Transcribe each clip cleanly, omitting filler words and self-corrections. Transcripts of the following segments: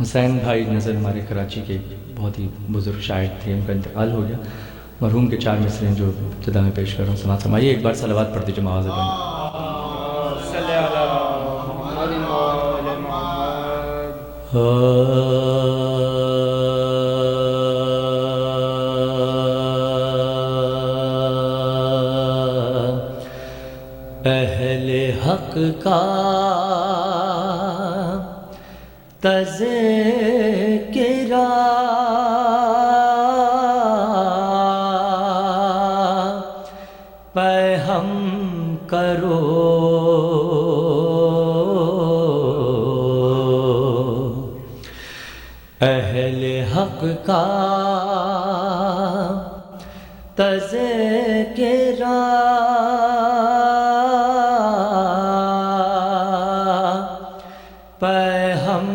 حسین بھائی نظر ہمارے کراچی کے بہت ہی بزرگ شاعر تھے، ان کا انتقال ہو گیا۔ مرحوم کے 4 مصرعے جو ابتدا میں پیش کر رہا ہوں، سماعت فرمائیے۔ ایک بار صلوات پڑھ دیجیے معاذ اللہ۔ صلی علی محمد وآل محمد۔ اہل حق کا تذکرہ پیہم کرو، اہل حق کا تذکرہ پیہم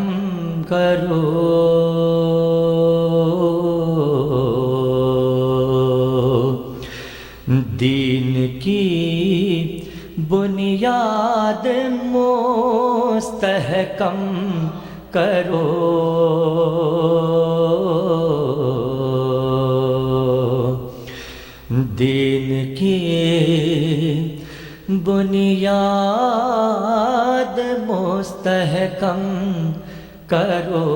کرو، دین کی بنیاد مستحکم کرو، دین کی بنیاد مستحکم کرو،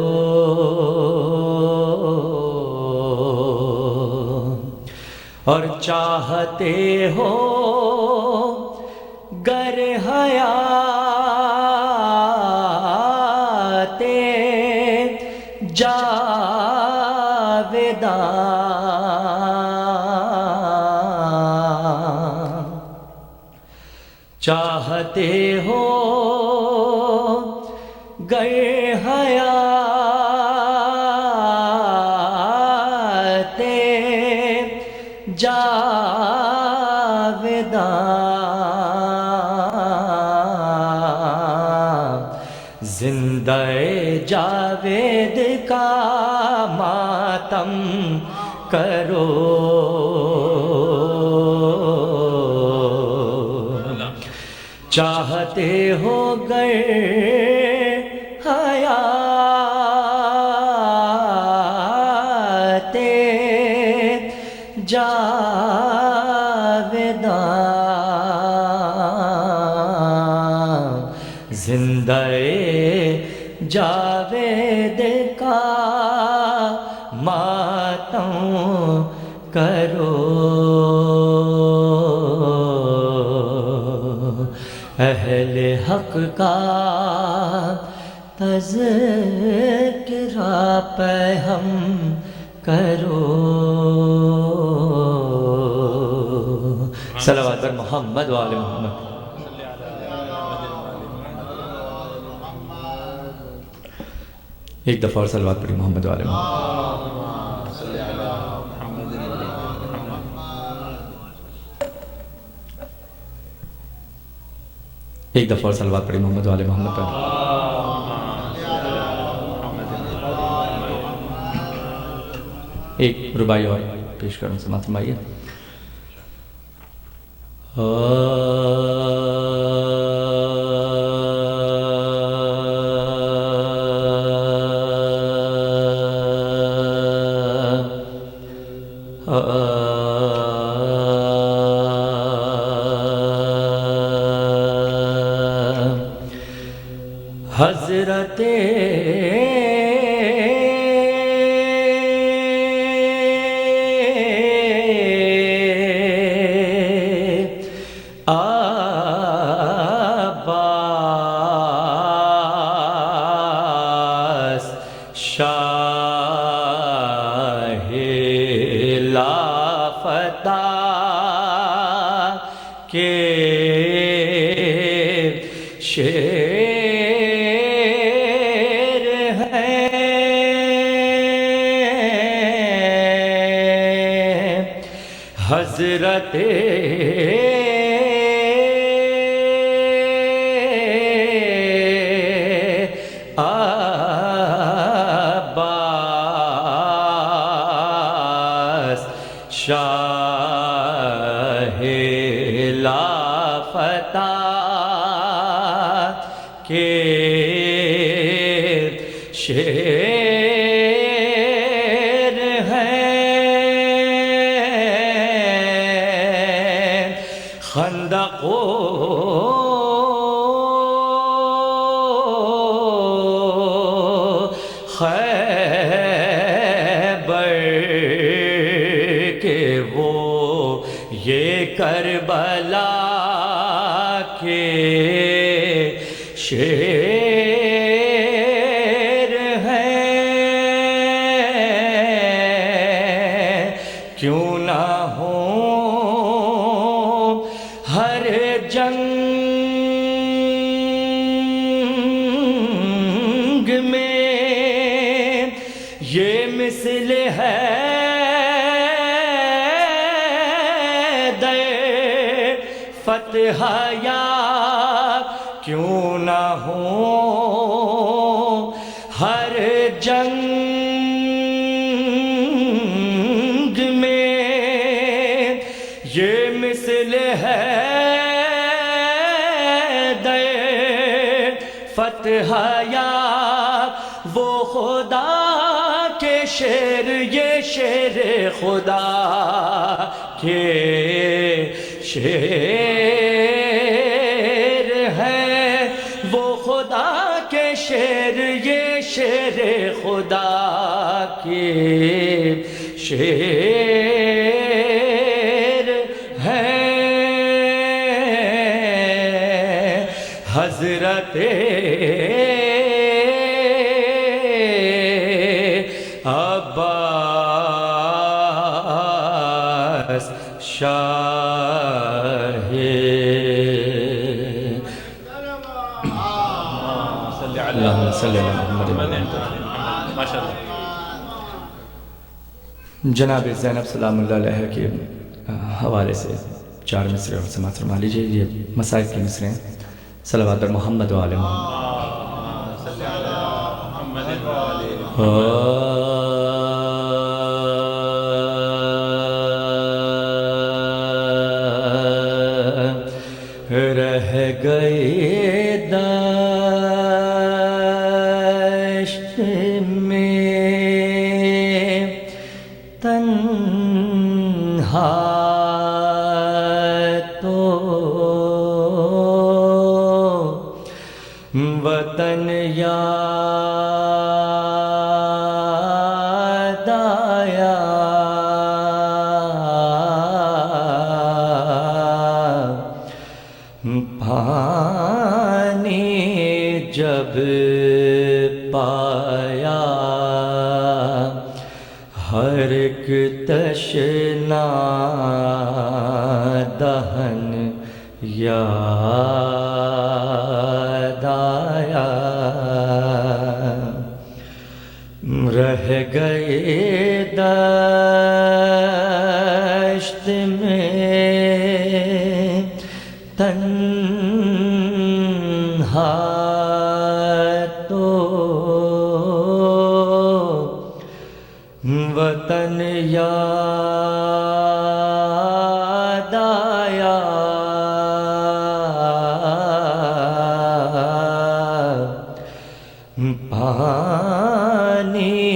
اور چاہتے ہو گر حیات جاوداں، چاہتے ہو گر حیات جاوداں، زندہ جاوید کا ماتم کرو، چاہتے ہو گر حیات جاوداں، زندہ جاوید کا ماتم کرو، اہل حق کا تذکرہ پیہم کرو۔ صلوات بر محمد وآل محمد۔ ایک دفعہ اور صلوات پڑھی محمد وآل محمد۔ ایک دفعہ اور صلوات پڑھی محمد وآل محمد پر۔ ایک ربائی اور پیش کروں، سماعت فرمائیے۔ حضرت عباس شاہ لافتہ کے شعر ہیں، حضرت عباس شاہ لافتہ کے شیر ہیں خندق و خیبر کے وہ یہ کربلا کے شیر ہیں کیوں نہ ہوں ہر جنگ میں یہ مثل ہے فتح یا کیوں نہ ہوں ہر جنگ میں یہ مثل ہے دے فتح یا وہ خدا کے شیر یہ شیر خدا کے شیر ہے وہ خدا کے شیر یہ شیر خدا کے شیر ہے حضرت عباس شاہ اللہم صلی علی محمد ماشاءاللہ جناب زینب سلام اللہ علیہ کے حوالے سے 4 مصرے اور سماعت فرما لیجئے. یہ مصائب کی مصرے ہیں. صلوات بر محمد و آل محمد. صلی علی محمد و آل رہ گئے دشت میں تنہا تو وطن یاد آیا پانی جب پایا ہر ایک تشنا دہن یاد آیا رہ گئے دشت میں تنہا تو وطن یاد آیا پانی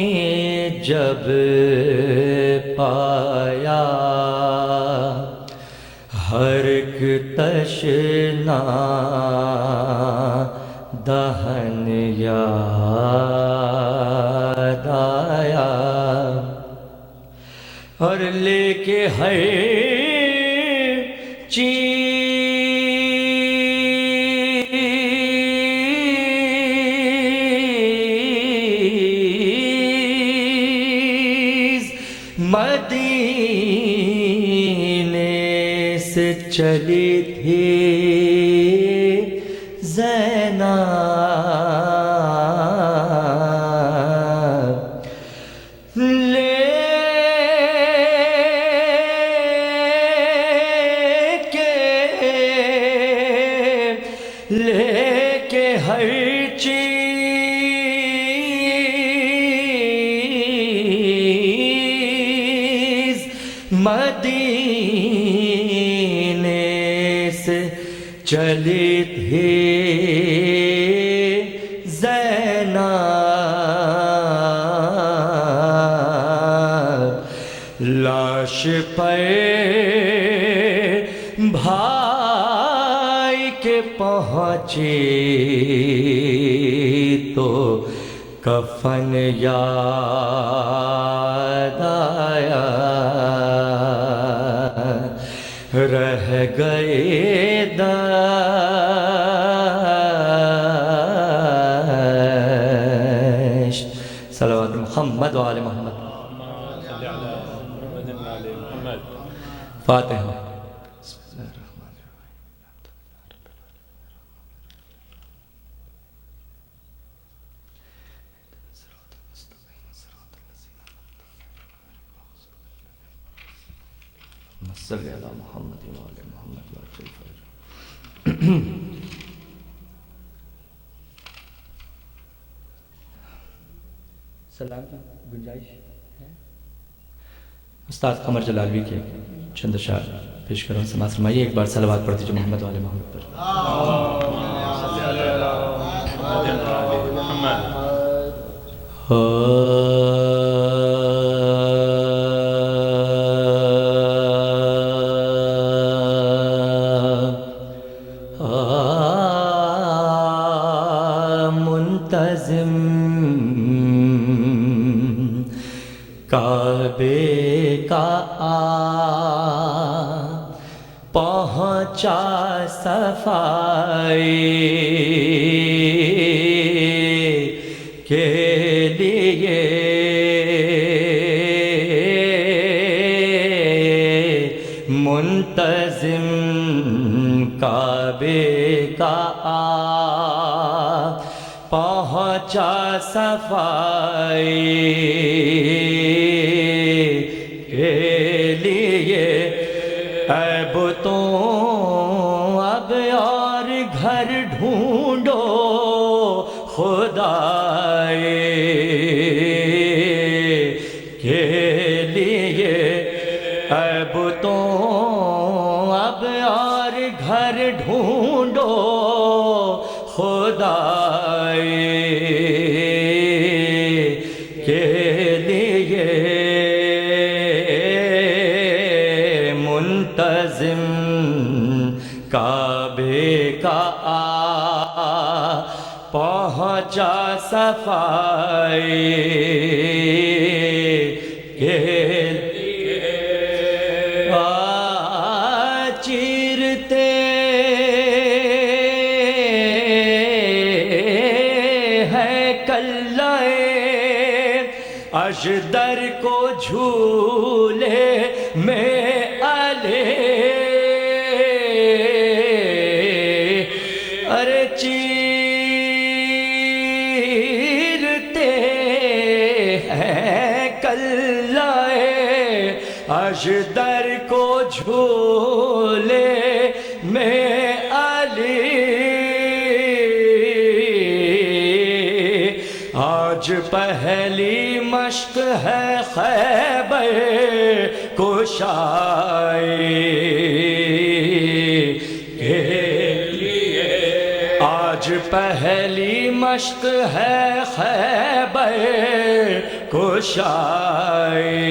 جب پایا ہر ایک تشنا دہن یاد آیا اور لے کے ہر چیز مدینے سے چلی تھی زینب لے کے ہر چیز مدینے سے چلی تھی زینب پہنچی تو کفن یاد آیا، رہ گئے دشت۔ صلوات محمد وآل محمد۔ صلی علی محمد وآل محمد۔ فاتحہ۔ صلی علی محمد وآل محمد۔ سلام کی گنجائش ہے؟ استاد قمر جلالوی کے چند اشعار پیش کروں، سماعت فرمائیے۔ ایک بار صلوات پڑھ دیجیے محمد وآل محمد پر۔ صلی علی محمد وآل محمد۔ منتظم کعبے کا پہنچا صفائی کے لیے، منتظم کعبے کا پہنچا صفائی کے لیے، اے بتوں اب اور گھر ڈھونڈو خدائی کے لیے، اے بتوں اب اور گھر ڈھونڈو خدائی کے لیے، منتظم کعبے کا پہنچا صفائی کے لیے، چیرتے ہیں کلائے اژدر کو جھولے میں علی، ارے چیرتے ہیں کلائے اژدر کو جھولے میں علی، آج پہلی مشق ہے خیبر کشائی کے لیے، آج پہلی مشق ہے خیبر کشائی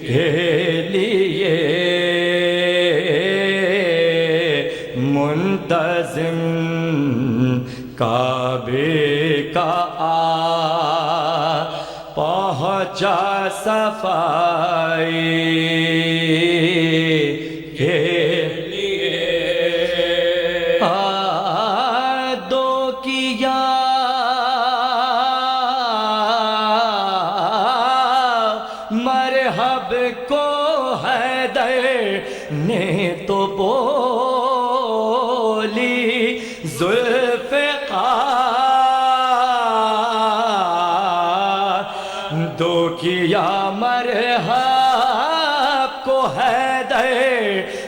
کے لیے، منتظم کعبے کا پہنچا صفائی کے لیے، دو کیا مرحب کو حیدر نے تو بولی ذوالفقار، دو کیا مرحب کو حیدر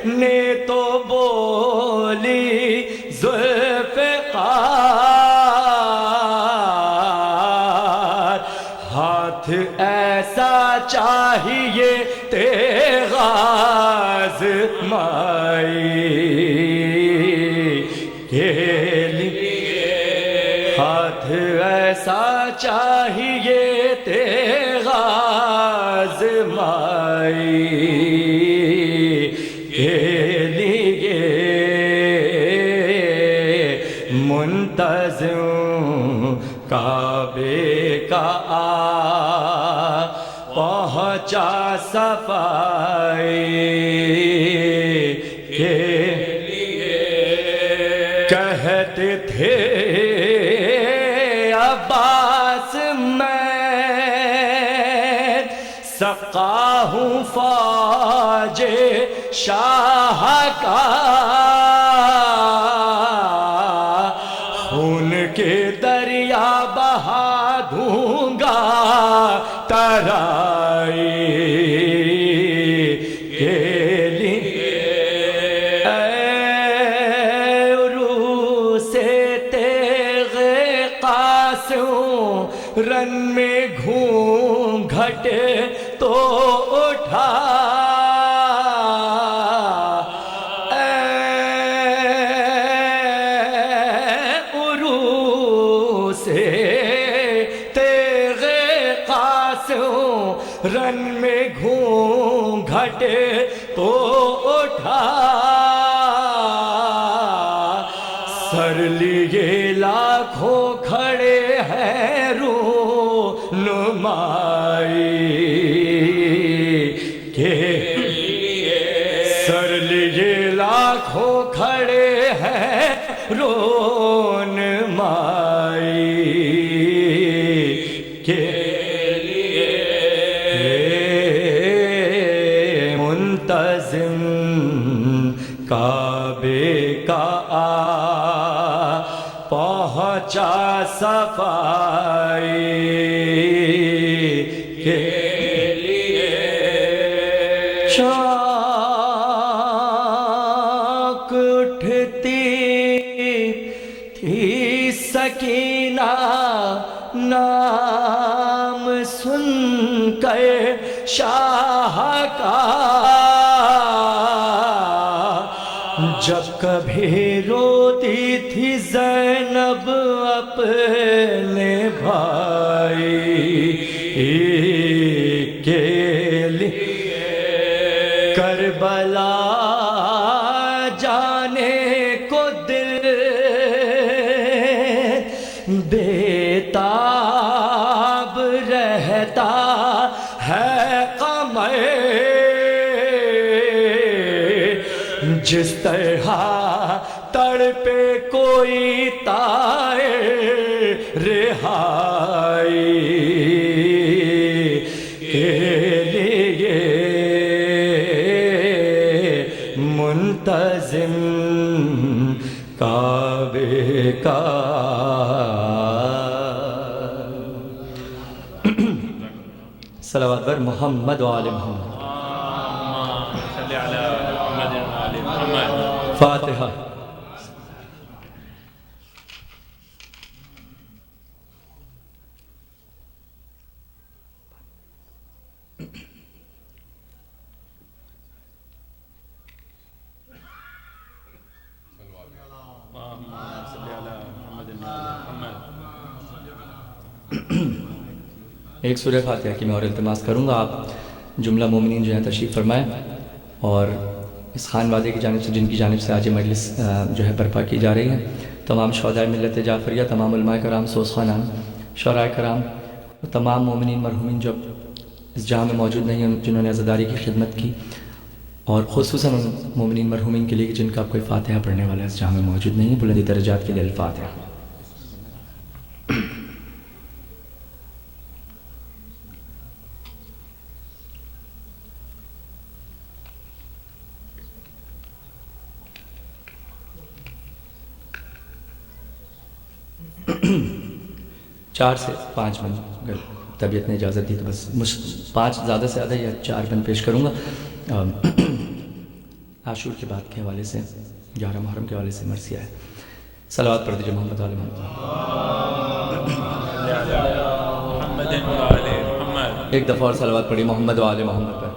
نے تو بولی ذوالفقار، ہاتھ ایسا چاہیے تیغ آزمائی کے لیے، ہاتھ ایسا چاہیے تیغ آزمائی کے لیے، منتظم کعبے کا پہنچا صفائی کے لیے کہتے تھے عباس میں سقا ہوں فوج شاہ کا خون کے دریا بہا دوں گا ترائی کے لیے عروس تیغ قاسم رن میں گھونگھٹ تو اٹھا رن میں گھونگھٹ تو اٹھا سر لیے لاکھوں کھڑے ہیں رونمائی کے لیے سر لیے لاکھوں کھڑے ہیں رونمائی کے منتظم کعبے کا پہنچا صفائی کے لیے چاک اٹھتی تھی سکینہ نام سن کر شاہ کا جب کبھی روتی تھی زینب اپنے بھائی کے لیے کربلا جانے کو دل بیتاب رہتا ہے قمر جس طرح تڑپے کوئی طائر رہائی کے لیے منتظم کعبے کا صلوات بر محمد و آل محمد فاتحہ ایک سورہ فاتحہ کی میں اور التماس کروں گا، آپ جملہ مومنین جو ہیں تشریف فرمائیں، اور اس خان وادی کی جانب سے جن کی جانب سے آج یہ مجلس جو ہے برپا کی جا رہی ہے، تمام شہدائے ملت جعفریہ، تمام علماء کرام، سوز خانان، شعراء کرام، تمام مومنین مرحومین جو اس جہاں میں موجود نہیں ہیں، جنہوں نے عزاداری کی خدمت کی، اور خصوصاً ان مومنین مرحومین کے لیے جن کا کوئی فاتحہ پڑھنے والا اس جہاں میں موجود نہیں ہے، بلندی درجات کے لیے الفاتحہ۔ چار سے پانچ بند، اگر طبیعت نے اجازت دی تو بس 5 زیادہ سے زیادہ یا 4 بند پیش کروں گا۔ عاشور کے بعد کے حوالے سے 11 محرم کے حوالے سے مرثیہ ہے۔ صلوات پڑھ دیجیے محمد علیہ محمد۔ ایک دفعہ اور صلوات پڑھی محمد و آل محمد پر۔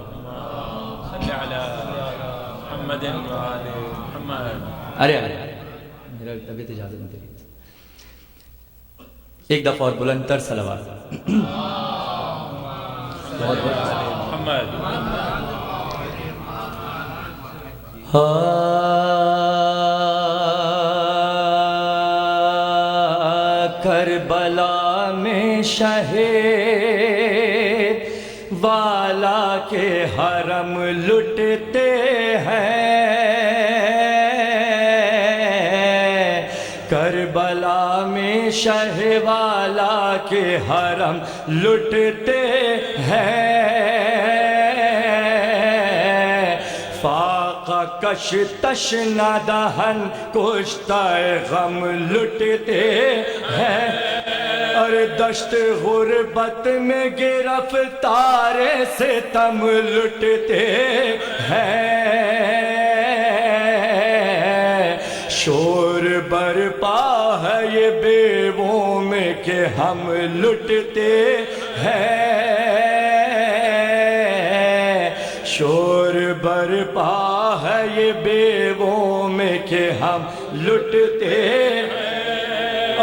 ارے میرا طبیعت اجازت نہیں دے، ایک دفعہ اور بلند تر صلوات۔ کربلا میں شہید والا کے حرم لٹتے ہیں، کربلا میں شہ والا کے حرم لٹتے ہیں، فاقہ کش تشنہ دہن کشتہ غم لٹتے ہیں، اور دشت غربت میں گرفتار ستم لٹتے ہیں، شور برپا ہے یہ بیووں میں کہ ہم لٹتے ہیں، شور برپا ہے یہ بیووں میں کہ ہم لٹتے ہیں،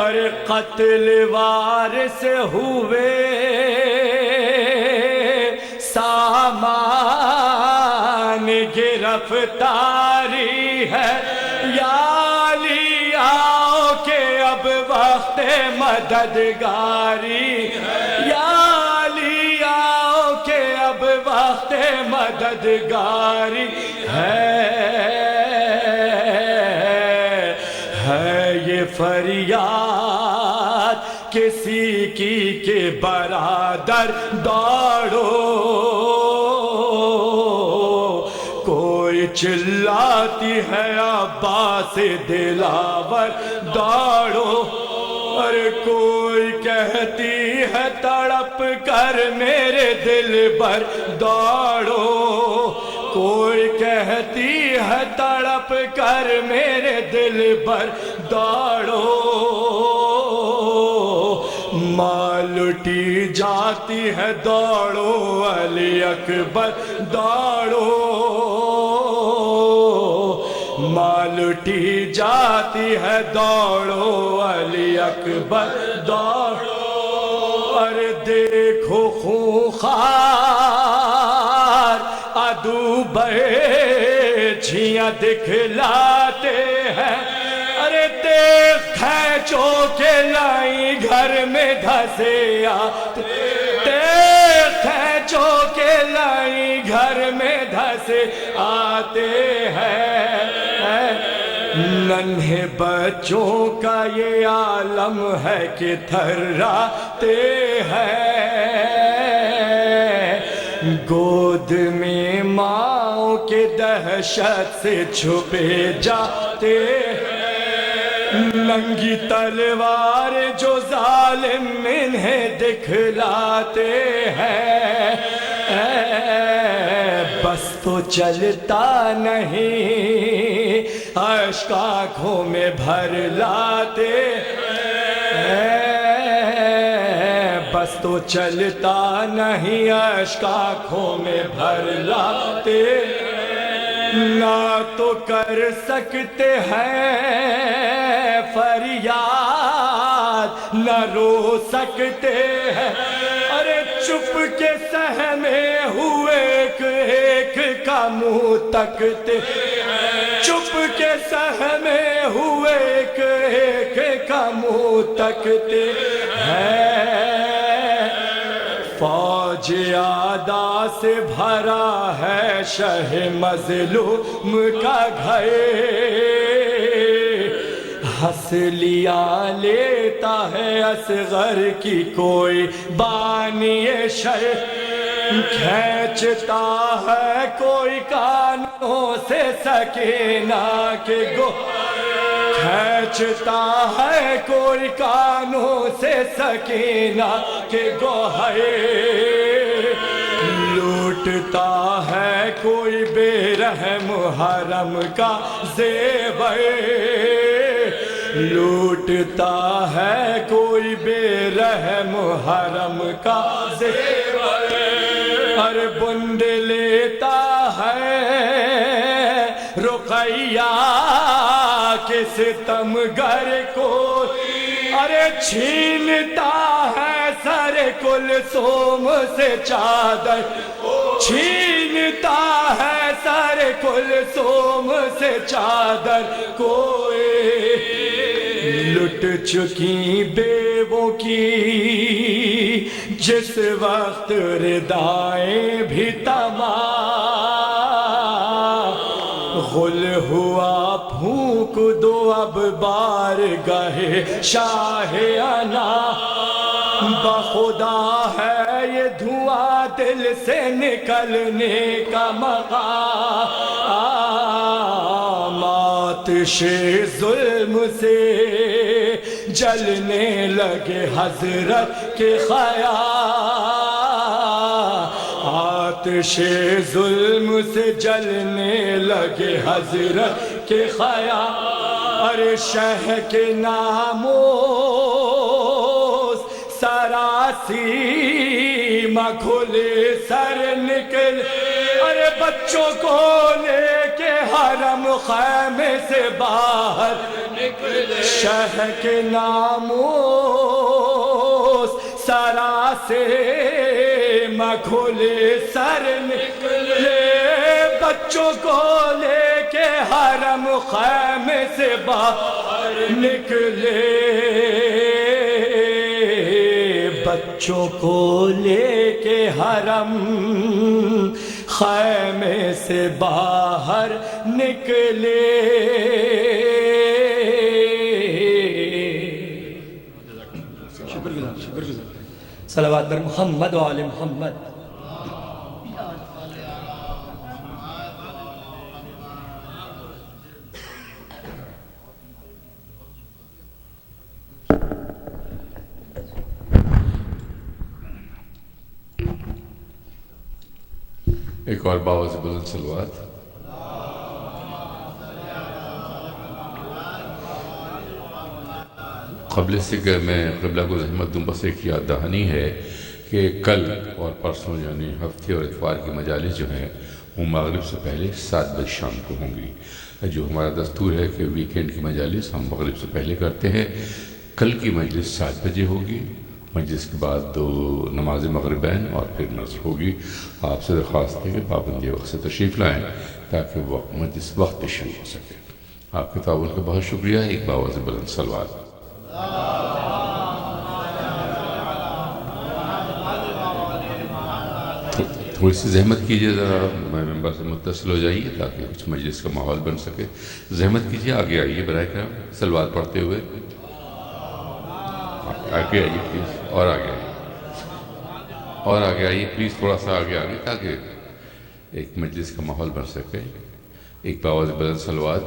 اور قتل وارث ہوئے سامان گرفتاری ہے، یا علی آؤ کہ اب وقت مددگاری، یا علی آؤ کہ اب وقت مددگاری ہے یہ فریاد کسی کی کہ برادر دوڑو، کوئی چلاتی ہے عباس دلاور دوڑو، اور کوئی کہتی ہے تڑپ کر میرے دل بر دوڑو، کوئی کہتی ہے تڑپ کر میرے دل پر دوڑو، ماں لٹی جاتی ہے دوڑو علی اکبر دوڑو، ماں لٹی جاتی ہے دوڑو علی اکبر دوڑو، اور دیکھو خونخوار عدو بیچیاں دکھلاتے ہیں، ارے دیکھ کھینچو کے لائی گھر میں دھسے آتے، دیکھ کھینچو کے لائی گھر میں دھسے آتے ہیں، ننھے بچوں کا یہ عالم ہے کہ تھراتے ہیں، گود میں ماں کے دہشت سے چھپے جاتے ہیں، ننگی تلوار جو ظالم انہیں دکھلاتے ہیں، بس تو چلتا نہیں اشک آنکھوں میں بھر لاتے ہیں، بس تو چلتا نہیں اشک آنکھوں میں بھر لاتے، نہ تو کر سکتے ہیں فریاد نہ رو سکتے ہیں، ارے چپ کے سہمے ہوئے ایک کا منہ تکتے، چپ کے سہمے ہوئے ایک کا منہ تکتے ہیں، فوج آدھا سے بھرا ہے شہ مظلوم کا گھر، ہنسلیاں لیتا ہے اصغر کی کوئی بانی شر، کھینچتا ہے کوئی کانوں سے سکینہ کے گو، کھینچتا ہے کوئی کانوں سے سکینہ کے گوہر، لوٹتا ہے کوئی بے رحم حرم کا زیور، لوٹتا ہے کوئی بے رحم حرم کا زیور، ہر بند لیتا ہے رقیہ کے ستمگر کو، ارے چھینتا ہے سر کلثوم سے چادر، چھینتا ہے سر کلثوم سے چادر کوئی، لٹ چکی بیووں کی جس وقت ردائیں بھی تمام، غل ہوا پھونک دو اب بارگاہ شاہ انا، بخدا ہے یہ دھواں دل سے نکلنے کا مقام، آتش ظلم سے جلنے لگے حضرت کے خیال، آتش ظلم سے جلنے لگے حضرت کے خیال، ارے شہ کے ناموس سراسی کھلے سر نکل، ارے بچوں کو لے کے حرم خیمے سے باہر نکلے، شہ کے ناموس سراسی کھلے سر نکلے، بچوں کو لے کے حرم خیمے سے باہر نکلے، بچوں کو لے کے حرم خیمے سے باہر نکلے۔ صلوات بر محمد و آل محمد۔ ایک اور باوز بلند صلوات۔ قبل سے کہ میں قبلہ کو زحمت دوں، بس ایک یاد دہانی ہے کہ کل اور پرسوں یعنی ہفتے اور اتوار کی مجالس جو ہیں وہ مغرب سے پہلے 7 بجے شام کو ہوں گی، جو ہمارا دستور ہے کہ ویکینڈ کی مجالس ہم مغرب سے پہلے کرتے ہیں۔ کل کی مجلس 7 بجے ہوگی، مجلس کے بعد 2 نماز مغربین اور پھر نظر ہوگی۔ آپ سے درخواست ہے کہ پابندی وقت سے تشریف لائیں تاکہ وہ مجلس وقت پہ شروع ہو سکے۔ آپ کے تعاون کا بہت شکریہ۔ ایک باوز بلند صلوات۔ تھوڑی سی زحمت کیجئے، ذرا ممبر سے متصل ہو جائیے تاکہ کچھ مجلس کا ماحول بن سکے۔ زحمت کیجئے، آگے آئیے براہ کرم صلوات پڑھتے ہوئے، آگے آئیے پلیز، اور آگے آئیے، اور آگے آئیے پلیز، تھوڑا سا آگے آگے تاکہ ایک مجلس کا ماحول بن سکے۔ ایک باوز بلند صلوات۔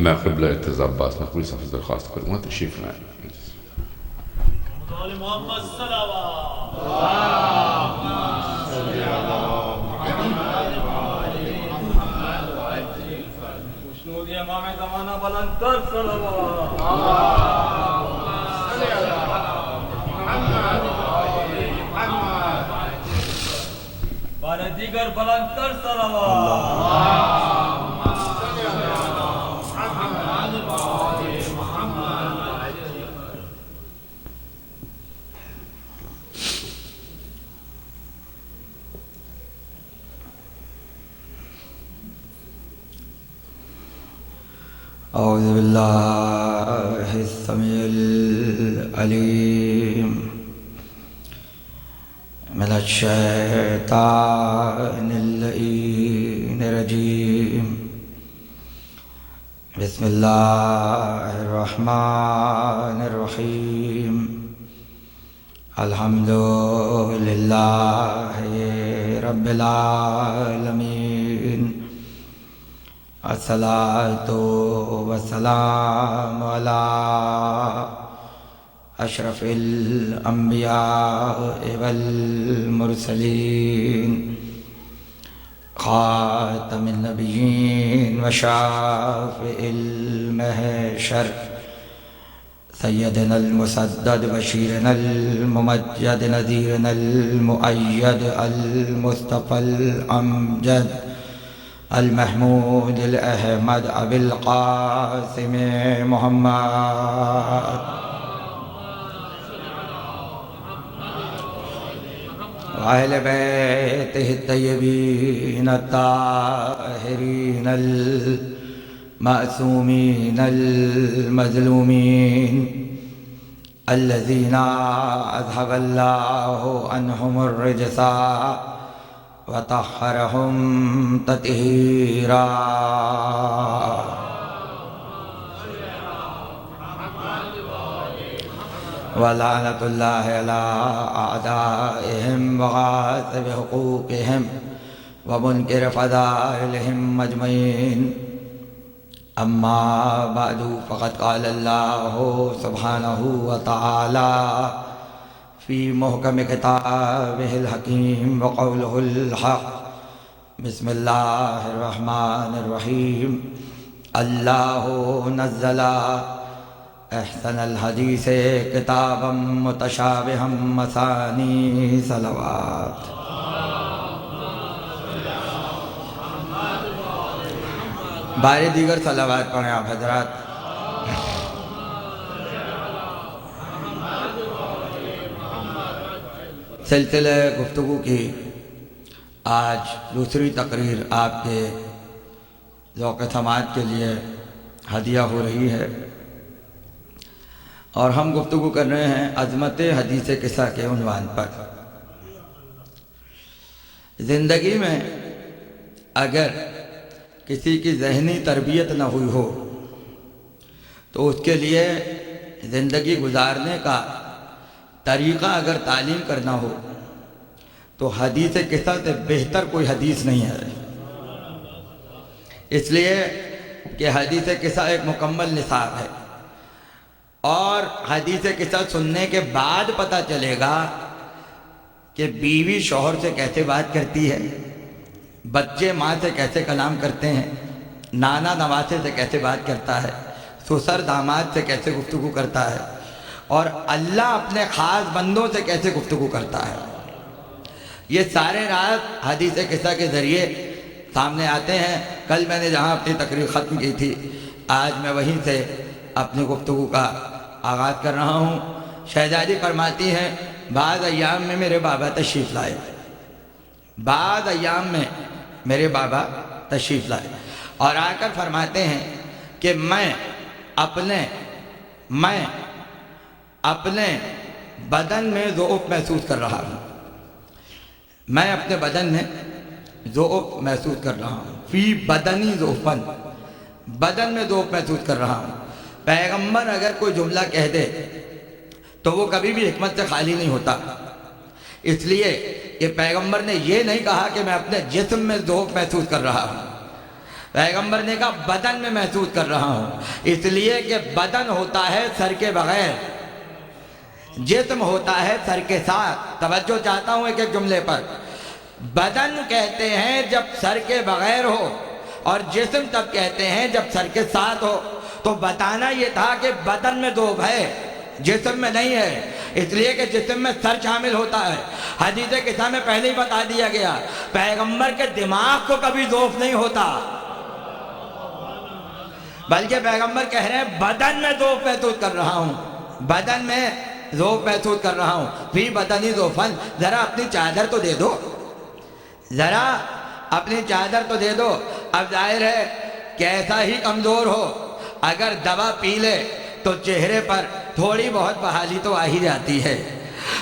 میں قبلہ ارتضی عباس نقوی صاحب سے درخواست کروں گا تشریف لائیں۔ محمد صلوات۔ خوشنودی امام زمانہ بلند تر صلوات۔ بار دیگر بلند تر صلوات۔ اعوذ باللہ السمیع العلیم من الشیطان اللعین الرجیم، بسم اللہ الرحمن الرحیم، الحمد للہ رب العالمین، الصلاة والسلام على اشرف الانبیاء والمرسلین، خاتم النبیین وشافع المحشر، سیدنا المسدد بشیرنا الممجد نذیرنا المؤید المصطفى الامجد المحمود الأحمد أبي القاسم محمد وأهل بيته الطيبين الطاهرين المعصومين المظلومين الذين أذهب الله عنهم الرجس وطهرهم تطهيرا ولعنة الله على أعدائهم وغاصب حقوقهم ومنكر فضائلهم أجمعين أما بعد فقد قال الله سبحانه وتعالى في محكم كتابه الحكيم وقوله الحق بسم الله الرحمن الرحيم الله نزل احسن الحدیث کتابا متشابہا مثانی صلوات بارے دیگر صلوات پڑھیں آپ حضرات۔ سلسلہ گفتگو کی آج دوسری تقریر آپ کے ذوق سماعت کے لیے ہدیہ ہو رہی ہے، اور ہم گفتگو کر رہے ہیں عظمت حدیث قصہ کے عنوان پر۔ زندگی میں اگر کسی کی ذہنی تربیت نہ ہوئی ہو تو اس کے لیے زندگی گزارنے کا طریقہ اگر تعلیم کرنا ہو تو حدیث قصہ سے بہتر کوئی حدیث نہیں ہے، اس لیے کہ حدیث قصہ ایک مکمل نصاب ہے، اور حدیث قصہ سننے کے بعد پتہ چلے گا کہ بیوی شوہر سے کیسے بات کرتی ہے، بچے ماں سے کیسے کلام کرتے ہیں، نانا نواسے سے کیسے بات کرتا ہے، سسر داماد سے کیسے گفتگو کرتا ہے، اور اللہ اپنے خاص بندوں سے کیسے گفتگو کرتا ہے۔ یہ سارے راز حدیث قصہ کے ذریعے سامنے آتے ہیں۔ کل میں نے جہاں اپنی تقریر ختم کی تھی، آج میں وہیں سے اپنی گفتگو کا آغاز کر رہا ہوں۔ شہزادی فرماتی ہیں بعض ایام میں میرے بابا تشریف لائے، بعض ایام میں میرے بابا تشریف لائے، اور آ کر فرماتے ہیں کہ میں اپنے بدن میں ضعف محسوس کر رہا ہوں، میں اپنے بدن میں ضعف محسوس کر رہا ہوں، فی بدنی ضعفن، بدن میں ضعف محسوس کر رہا ہوں۔ پیغمبر اگر کوئی جملہ کہہ دے تو وہ کبھی بھی حکمت سے خالی نہیں ہوتا، اس لیے کہ پیغمبر نے یہ نہیں کہا کہ میں اپنے جسم میں ضعف محسوس کر رہا ہوں، پیغمبر نے کہا بدن میں محسوس کر رہا ہوں، اس لیے کہ بدن ہوتا ہے سر کے بغیر، جسم ہوتا ہے سر کے ساتھ۔ توجہ چاہتا ہوں ایک ایک جملے پر۔ بدن کہتے ہیں جب سر کے بغیر ہو، اور جسم تب کہتے ہیں جب سر کے ساتھ ہو۔ تو بتانا یہ تھا کہ بدن میں ذوب ہے، جسم میں نہیں ہے، اس لیے کہ جسم میں سر شامل ہوتا ہے۔ حدیث قصہ میں پہلے ہی بتا دیا گیا، پیغمبر کے دماغ کو کبھی ذوب نہیں ہوتا، بلکہ پیغمبر کہہ رہے ہیں بدن میں ذوب محسوس کر رہا ہوں، بدن میں ذوب محسوس کر رہا ہوں، فی بدنی ذوفن۔ ذرا اپنی چادر تو دے دو، ذرا اپنی چادر تو دے دو۔ اب ظاہر ہے کیسا ہی کمزور ہو، اگر دوا پی لے تو چہرے پر تھوڑی بہت بحالی تو آ ہی جاتی ہے،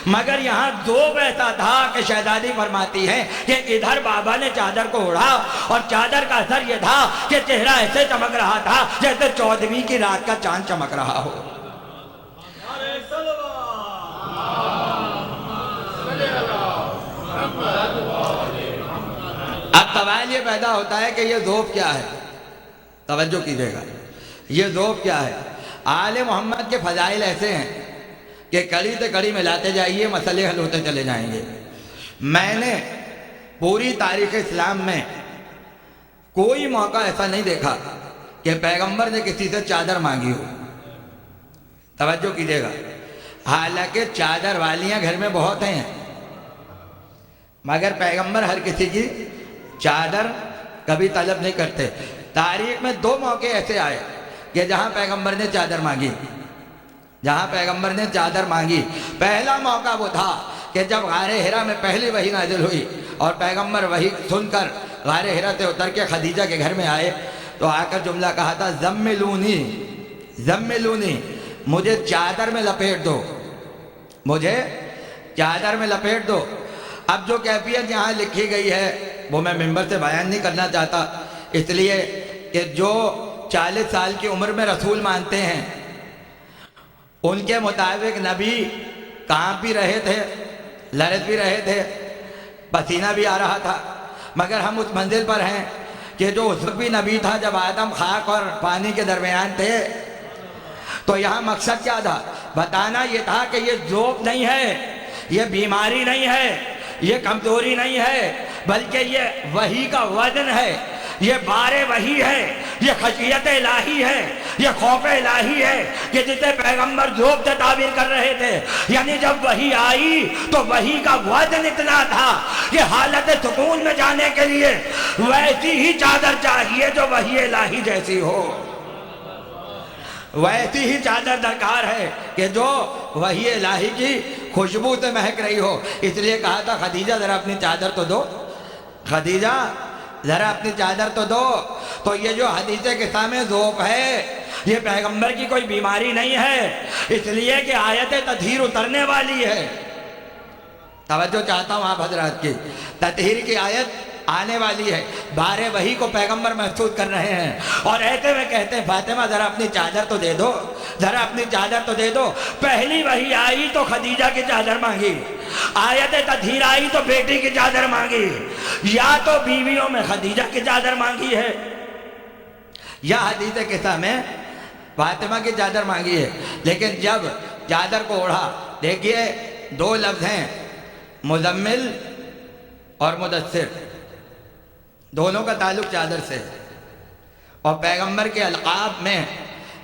مگر یہاں ذوب ایسا تھا کہ شہزادی فرماتی ہیں کہ ادھر بابا نے چادر کو اڑا، اور چادر کا اثر یہ تھا کہ چہرہ ایسے چمک رہا تھا جیسے 14ویں کی رات کا چاند چمک رہا ہو۔ اب سوال یہ پیدا ہوتا ہے کہ یہ ذوب کیا ہے؟ توجہ کیجئے گا، یہ ذوب کیا ہے؟ آل محمد کے فضائل ایسے ہیں کہ کڑی سے کڑی ملاتے جائیے، مسئلے حل ہوتے چلے جائیں گے۔ میں نے پوری تاریخ اسلام میں کوئی موقع ایسا نہیں دیکھا کہ پیغمبر نے کسی سے چادر مانگی ہو۔ توجہ کیجئے گا، حالانکہ چادر والیاں گھر میں بہت ہیں، مگر پیغمبر ہر کسی کی چادر کبھی طلب نہیں کرتے۔ تاریخ میں 2 موقع ایسے آئے کہ جہاں پیغمبر نے چادر مانگی، جہاں پیغمبر نے چادر مانگی۔ پہلا موقع وہ تھا کہ جب غار حرا میں پہلی وحی نازل ہوئی اور پیغمبر وحی سن کر غار حرا سے اتر کے خدیجہ کے گھر میں آئے تو آ کر جملہ کہا تھا زملونی زملونی، مجھے چادر میں لپیٹ دو، مجھے چادر میں لپیٹ دو۔ اب جو کیفیت یہاں لکھی گئی ہے وہ میں منبر سے بیان نہیں کرنا چاہتا، اس لیے کہ جو 40 سال کی عمر میں رسول مانتے ہیں ان کے مطابق نبی کانپ بھی رہے تھے، لرز بھی رہے تھے، پسینہ بھی آ رہا تھا، مگر ہم اس منزل پر ہیں کہ جو اس وقت بھی نبی تھا جب آدم خاک اور پانی کے درمیان تھے۔ تو یہاں مقصد کیا تھا؟ بتانا یہ تھا کہ یہ ذوق نہیں ہے، یہ بیماری نہیں ہے، یہ کمزوری نہیں ہے، بلکہ یہ وحی کا وزن ہے، یہ بار وحی ہے، یہ خشیت الہی ہے، یہ خوف الہی ہے کہ جسے پیغمبر ذوق سے تعبیر کر رہے تھے۔ یعنی جب وحی آئی تو وحی کا وزن اتنا تھا کہ حالت سکون میں جانے کے لیے ویسی ہی چادر چاہیے جو وحی الہی جیسی ہو، ویسی ہی چادر درکار ہے کہ جو وحی الہی کی خوشبو سے مہک رہی ہو۔ اس لیے کہا تھا خدیجہ ذرا اپنی چادر تو دو، خدیجہ ذرا اپنی چادر تو دو۔ تو یہ جو حدیث قصہ میں ذوق ہے یہ پیغمبر کی کوئی بیماری نہیں ہے، اس لیے کہ آیت تطہیر اترنے والی ہے۔ توجہ چاہتا ہوں آپ حضرات کی، تطہیر کی آیت آنے والی ہے، بار وحی کو پیغمبر محسوس کر رہے ہیں، اور ایسے میں کہتے ہیں فاطمہ ذرا اپنی چادر تو دے دو، ذرا اپنی چادر تو دے دو۔ پہلی وحی آئی تو خدیجہ کی چادر مانگی، آیت تطہیر آئی تو بیٹی کی چادر مانگی، یا تو بیویوں میں خدیجہ کی چادر مانگی ہے یا حدیث قصہ میں فاطمہ کی چادر مانگی ہے۔ لیکن جب چادر کو اوڑھا، دیکھیے دو لفظ ہیں، مزمل اور مدثر، دونوں کا تعلق چادر سے، اور پیغمبر کے القاب میں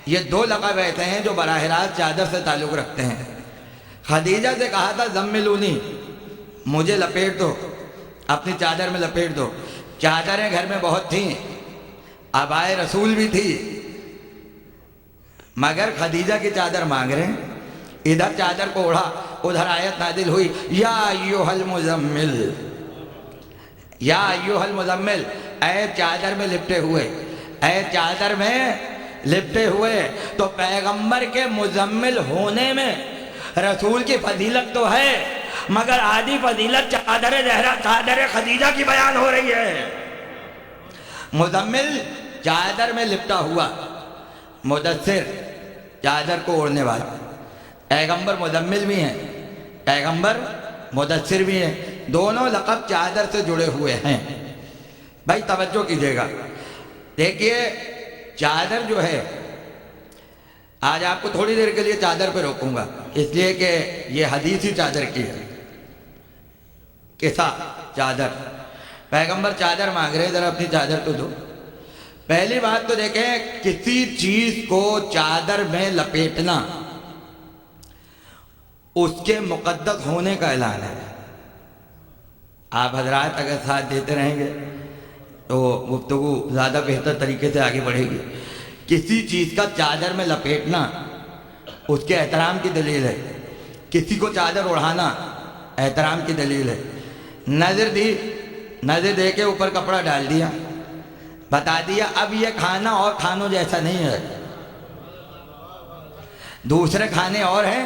یہ دو لقب ایسے ہیں جو براہ راست چادر سے تعلق رکھتے ہیں۔ خدیجہ سے کہا تھا زملونی، مجھے لپیٹ دو، اپنی چادر میں لپیٹ دو۔ چادریں گھر میں بہت تھیں، آبائے رسول بھی تھی، مگر خدیجہ کی چادر مانگ رہے ہیں۔ ادھر چادر کو اوڑھا، ادھر آیت نازل ہوئی، یا ایھا المزمل، یا ایھا المزمل، اے چادر میں لپٹے ہوئے، اے چادر میں لپٹے ہوئے۔ تو پیغمبر کے مزمل ہونے میں رسول کی فضیلت تو ہے، مگر آدھی فضیلت چادر زہرا، چادر خدیجہ کی بیان ہو رہی ہے۔ مزمل چادر میں لپٹا ہوا، مدثر چادر کو اوڑھنے والا۔ پیغمبر مزمل بھی ہیں، پیغمبر مدثر بھی ہیں، دونوں لقب چادر سے جڑے ہوئے ہیں۔ بھائی توجہ کیجیے گا، دیکھیے چادر جو ہے، آج آپ کو تھوڑی دیر کے لیے چادر پہ روکوں گا، اس لیے کہ یہ حدیث ہی چادر کی ہے۔ قصہ چادر، پیغمبر چادر مانگ رہے، ذرا اپنی چادر تو دو۔ پہلی بات تو دیکھیں، کسی چیز کو چادر میں لپیٹنا اس کے مقدس ہونے کا اعلان ہے۔ آپ حضرات اگر ساتھ دیتے رہیں گے تو گفتگو زیادہ بہتر طریقے سے آگے بڑھے گی۔ کسی چیز کا چادر میں لپیٹنا اس کے احترام کی دلیل ہے، کسی کو چادر اڑھانا احترام کی دلیل ہے۔ نظر دی، نظر دے کے اوپر کپڑا ڈال دیا، بتا دیا اب یہ کھانا اور کھانوں جیسا نہیں ہے، دوسرے کھانے اور ہیں،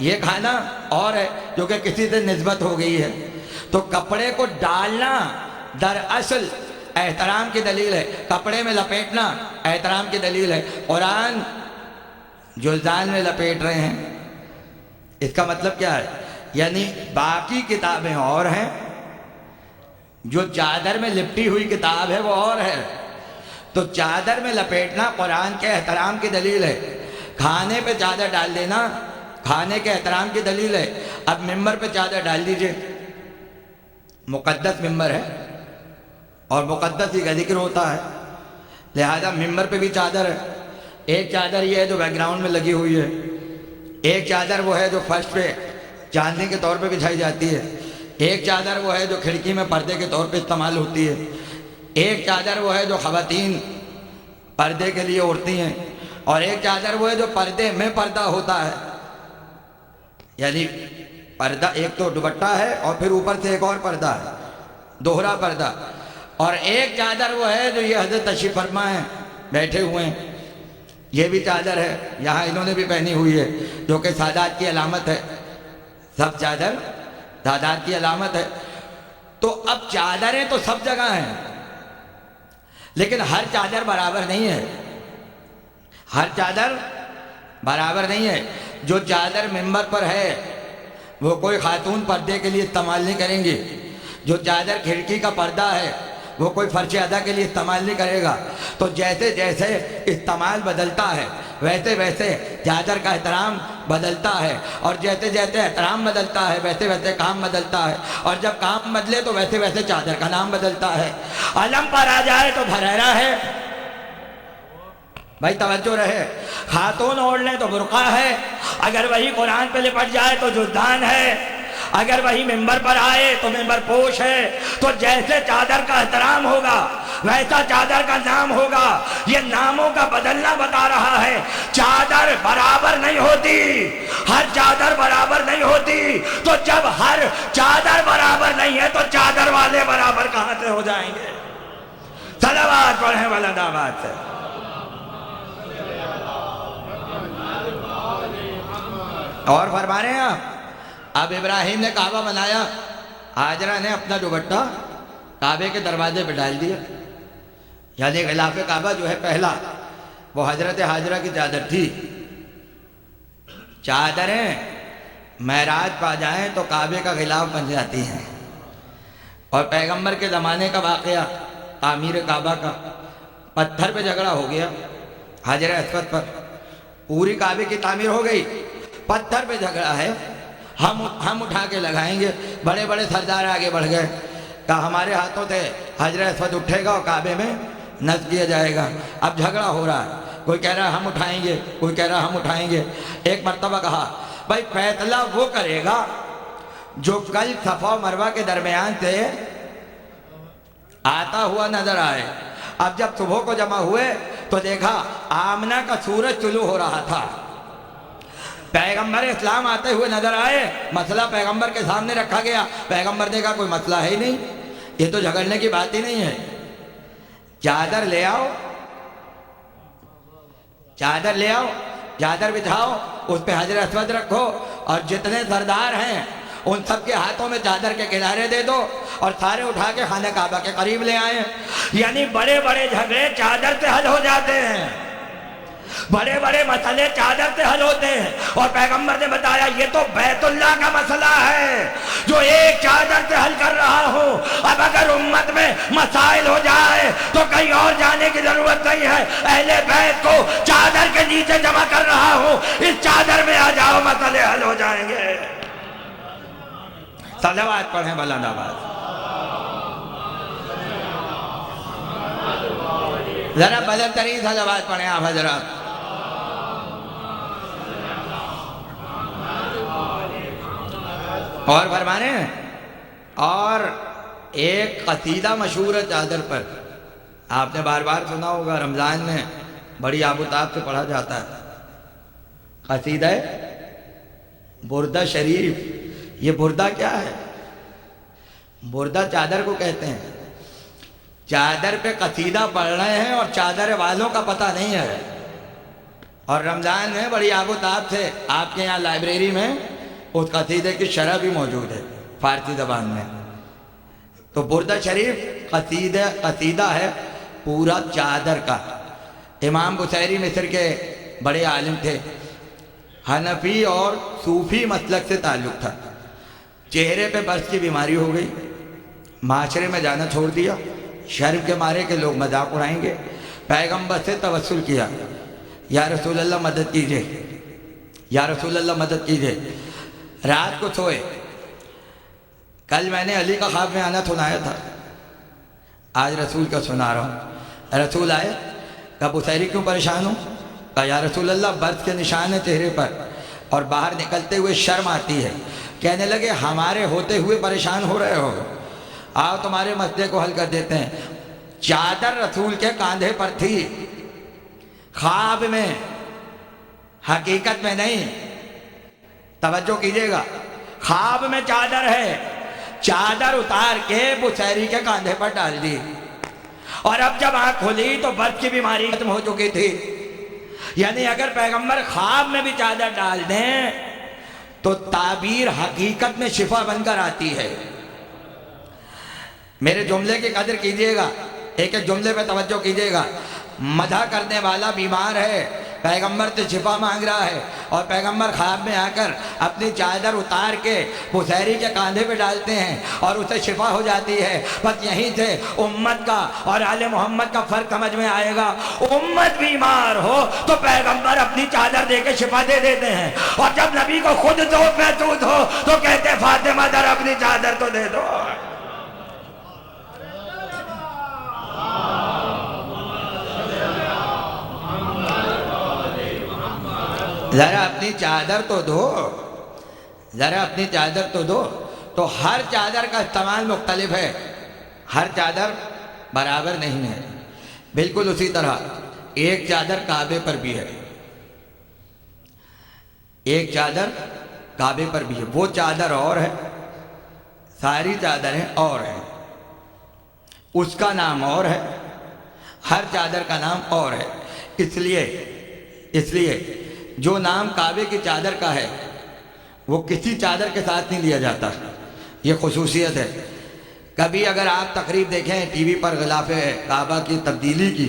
یہ کھانا اور ہے، جو کہ کسی سے نسبت ہو گئی ہے۔ تو کپڑے کو ڈالنا دراصل احترام کی دلیل ہے، کپڑے میں لپیٹنا احترام کی دلیل ہے۔ قرآن جلدان میں لپیٹ رہے ہیں، اس کا مطلب کیا ہے؟ یعنی باقی کتابیں اور ہیں، جو چادر میں لپٹی ہوئی کتاب ہے وہ اور ہے۔ تو چادر میں لپیٹنا قرآن کے احترام کی دلیل ہے، کھانے پہ چادر ڈال دینا کھانے کے احترام کی دلیل ہے۔ اب ممبر پہ چادر ڈال دیجئے، مقدس ممبر ہے اور مقدس ہی کا ذکر ہوتا ہے، لہذا ممبر پہ بھی چادر ہے۔ ایک چادر یہ ہے جو بیک گراؤنڈ میں لگی ہوئی ہے، ایک چادر وہ ہے جو فرش پہ چاندنی کے طور پہ بچھائی جاتی ہے، ایک چادر وہ ہے جو کھڑکی میں پردے کے طور پہ استعمال ہوتی ہے، ایک چادر وہ ہے جو خواتین پردے کے لیے اوڑھتی ہیں، اور ایک چادر وہ ہے جو پردے میں پردہ ہوتا ہے۔ یعنی پردہ ایک تو دوپٹہ ہے اور پھر اوپر سے ایک اور پردہ ہے، دوہرا پردہ، اور ایک چادر وہ ہے جو یہ حضرت تشریف فرما ہیں بیٹھے ہوئے ہیں، یہ بھی چادر ہے، یہاں انہوں نے بھی پہنی ہوئی ہے جو کہ سادات کی علامت ہے، سب چادر سادات کی علامت ہے۔ تو اب چادریں تو سب جگہ ہیں، لیکن ہر چادر برابر نہیں ہے، ہر چادر برابر نہیں ہے۔ جو چادر منبر پر ہے وہ کوئی خاتون پردے کے لیے استعمال نہیں کریں گی، جو چادر کھڑکی کا پردہ ہے وہ کوئی فرش ادا کے لیے استعمال نہیں کرے گا۔ تو جیسے جیسے استعمال بدلتا ہے ویسے ویسے چادر کا احترام بدلتا ہے، اور جیسے جیسے احترام بدلتا ہے ویسے ویسے کام بدلتا ہے، اور جب کام بدلے تو ویسے ویسے چادر کا نام بدلتا ہے۔ علم پر آ جائے تو بھریرا ہے، بھائی توجہ رہے، خاتون اوڑھ لیں تو برقع ہے، اگر وہی قرآن پہ لپٹ جائے تو جدان ہے، اگر وہی منبر پر آئے تو منبر پوش ہے۔ تو جیسے چادر کا احترام ہوگا ویسا چادر کا نام ہوگا۔ یہ ناموں کا بدلنا بتا رہا ہے، چادر برابر نہیں ہوتی، ہر چادر برابر نہیں ہوتی۔ تو جب ہر چادر برابر نہیں ہے تو چادر والے برابر کہاں سے ہو جائیں گے؟ صلوات پڑھیں بلند آواز سے۔ اور فرما رہے ہیں اب ابراہیم نے کعبہ بنایا، ہاجرہ نے اپنا دوپٹہ کعبے کے دروازے پہ ڈال دیا، یعنی غلاف کعبہ جو ہے پہلا وہ حضرت ہاجرہ کی چادر تھی۔ چادریں معراج پا جائیں تو کعبے کا غلاف بن جاتی ہیں، اور پیغمبر کے زمانے کا واقعہ تعمیر کعبہ کا، پتھر پہ جھگڑا ہو گیا حجر اسود پر، پوری کعبے کی تعمیر ہو گئی، پتھر پہ جھگڑا ہے، ہم اٹھا کے لگائیں گے۔ بڑے بڑے سردار آگے بڑھ گئے، کہا ہمارے ہاتھوں سے حجر اسود اٹھے گا اور کعبے میں نصب کیا جائے گا۔ اب جھگڑا ہو رہا ہے، کوئی کہہ رہا ہے ہم اٹھائیں گے، کوئی کہہ رہا ہے ہم اٹھائیں گے۔ ایک مرتبہ کہا بھائی فیصلہ وہ کرے گا جو کل صفا و مروہ کے درمیان سے آتا ہوا نظر آئے۔ اب جب صبح کو جمع ہوئے تو دیکھا آمنہ کا سورج طلوع ہو رہا تھا، پیغمبر اسلام آتے ہوئے نظر آئے، مسئلہ پیغمبر کے سامنے رکھا گیا، پیغمبر نے کہا کوئی مسئلہ ہے ہی نہیں، یہ تو جھگڑنے کی بات ہی نہیں ہے، چادر لے آؤ، چادر لے آؤ، چادر بچھاؤ، اس پہ حجر اسود رکھو، اور جتنے سردار ہیں ان سب کے ہاتھوں میں چادر کے کنارے دے دو، اور سارے اٹھا کے خانہ کعبہ کے قریب لے آئے۔ یعنی بڑے بڑے جھگڑے چادر سے حل ہو جاتے ہیں، بڑے بڑے مسئلے چادر سے حل ہوتے ہیں۔ اور پیغمبر نے بتایا یہ تو بیت اللہ کا مسئلہ ہے جو ایک چادر سے حل کر رہا ہوں، اب اگر امت میں مسائل ہو جائے تو کہیں اور جانے کی ضرورت نہیں ہے، اہل بیت کو چادر کے نیچے جمع کر رہا ہوں، اس چادر میں آ جاؤ، مسئلے حل ہو جائیں گے۔ صلوات پڑھیں بلند آواز، ذرا بلند ترین صلوات پڑھیں آپ حضرات۔ اور فرمانے ہیں اور ایک قصیدہ مشہور ہے چادر پر، آپ نے بار بار سنا ہوگا، رمضان میں بڑی آب و تاب سے پڑھا جاتا ہے، قصیدہ بردہ شریف۔ یہ بردہ کیا ہے؟ بردہ چادر کو کہتے ہیں، چادر پہ قصیدہ پڑھ رہے ہیں اور چادر والوں کا پتہ نہیں ہے، اور رمضان میں بڑی آب و تاب سے آپ کے یہاں لائبریری میں اس قصیدے کی شرح بھی موجود ہے فارسی زبان میں۔ تو بردہ شریف قصیدہ ہے پورا چادر کا۔ امام بصیری مصر کے بڑے عالم تھے، حنفی اور صوفی مسلک سے تعلق تھا، چہرے پہ برس کی بیماری ہو گئی، معاشرے میں جانا چھوڑ دیا، شرم کے مارے کہ لوگ مذاق اڑائیں گے، پیغمبر سے توسل کیا، یا رسول اللہ مدد کیجئے، یا رسول اللہ مدد کیجئے۔ رات کو سوئے، کل میں نے علی کا خواب میں آنا سنایا تھا، آج رسول کا سنا رہا ہوں۔ رسول آئے، کہا بصیری کیوں پریشان ہوں؟ کہا یا رسول اللہ برس کے نشان ہے چہرے پر اور باہر نکلتے ہوئے شرم آتی ہے۔ کہنے لگے ہمارے ہوتے ہوئے پریشان ہو رہے ہو، آؤ تمہارے مسئلے کو حل کر دیتے ہیں۔ چادر رسول کے کاندھے پر تھی، خواب میں، حقیقت میں نہیں، توجہ کیجئے گا، خواب میں چادر ہے، چادر اتار کے بسیری کے کاندھے پر ڈال دی، اور اب جب آنکھ کھلی تو برف کی بیماری ختم ہو چکی تھی۔ یعنی اگر پیغمبر خواب میں بھی چادر ڈال دیں تو تعبیر حقیقت میں شفا بن کر آتی ہے۔ میرے جملے کی قدر کیجئے گا، ایک ایک جملے پہ توجہ کیجئے گا۔ مدح کرنے والا بیمار ہے، پیغمبر سے شفا مانگ رہا ہے، اور پیغمبر خواب میں آ کر اپنی چادر اتار کے بسیری کے کاندھے پہ ڈالتے ہیں اور اسے شفا ہو جاتی ہے۔ بس یہیں سے امت کا اور آل محمد کا فرق سمجھ میں آئے گا۔ امت بیمار ہو تو پیغمبر اپنی چادر دے کے شفا دے دیتے ہیں، اور جب نبی کو خود ذوق محسوس ہو تو کہتے ہیں فاطمہ ذرا اپنی چادر تو دے دو۔ ذرا اپنی چادر تو دو، ذرا اپنی چادر تو دو۔ تو ہر چادر کا استعمال مختلف ہے، ہر چادر برابر نہیں ہے۔ بالکل اسی طرح ایک چادر کعبے پر بھی ہے، ایک چادر کعبے پر بھی ہے، وہ چادر اور ہے، ساری چادریں اور ہیں، اس کا نام اور ہے، ہر چادر کا نام اور ہے۔ اس لیے جو نام کعبے کی چادر کا ہے وہ کسی چادر کے ساتھ نہیں لیا جاتا، یہ خصوصیت ہے۔ کبھی اگر آپ تقریب دیکھیں ٹی وی پر غلاف کعبہ کی تبدیلی کی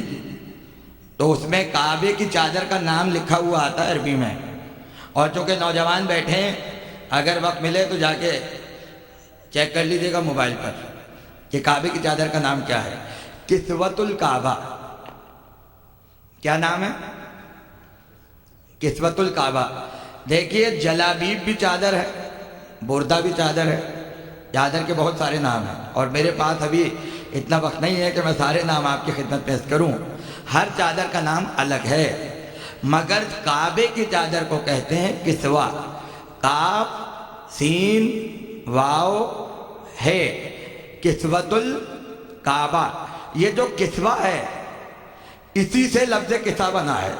تو اس میں کعبے کی چادر کا نام لکھا ہوا آتا ہے عربی میں، اور چونکہ نوجوان بیٹھے ہیں اگر وقت ملے تو جا کے چیک کر لیجیے گا موبائل پر کہ کعبے کی چادر کا نام کیا ہے۔ کسوت الکعبہ، کیا نام ہے؟ کسوت الکعبہ۔ دیکھیے جلابیب بھی چادر ہے، بردہ بھی چادر ہے، چادر کے بہت سارے نام ہیں، اور میرے پاس ابھی اتنا وقت نہیں ہے کہ میں سارے نام آپ کی خدمت پیش کروں۔ ہر چادر کا نام الگ ہے، مگر کعبے کی چادر کو کہتے ہیں کسوہ، کاف سین واو ہے، کسوت الکعبہ۔ یہ جو کسوہ ہے اسی سے لفظ کسا بنا ہے،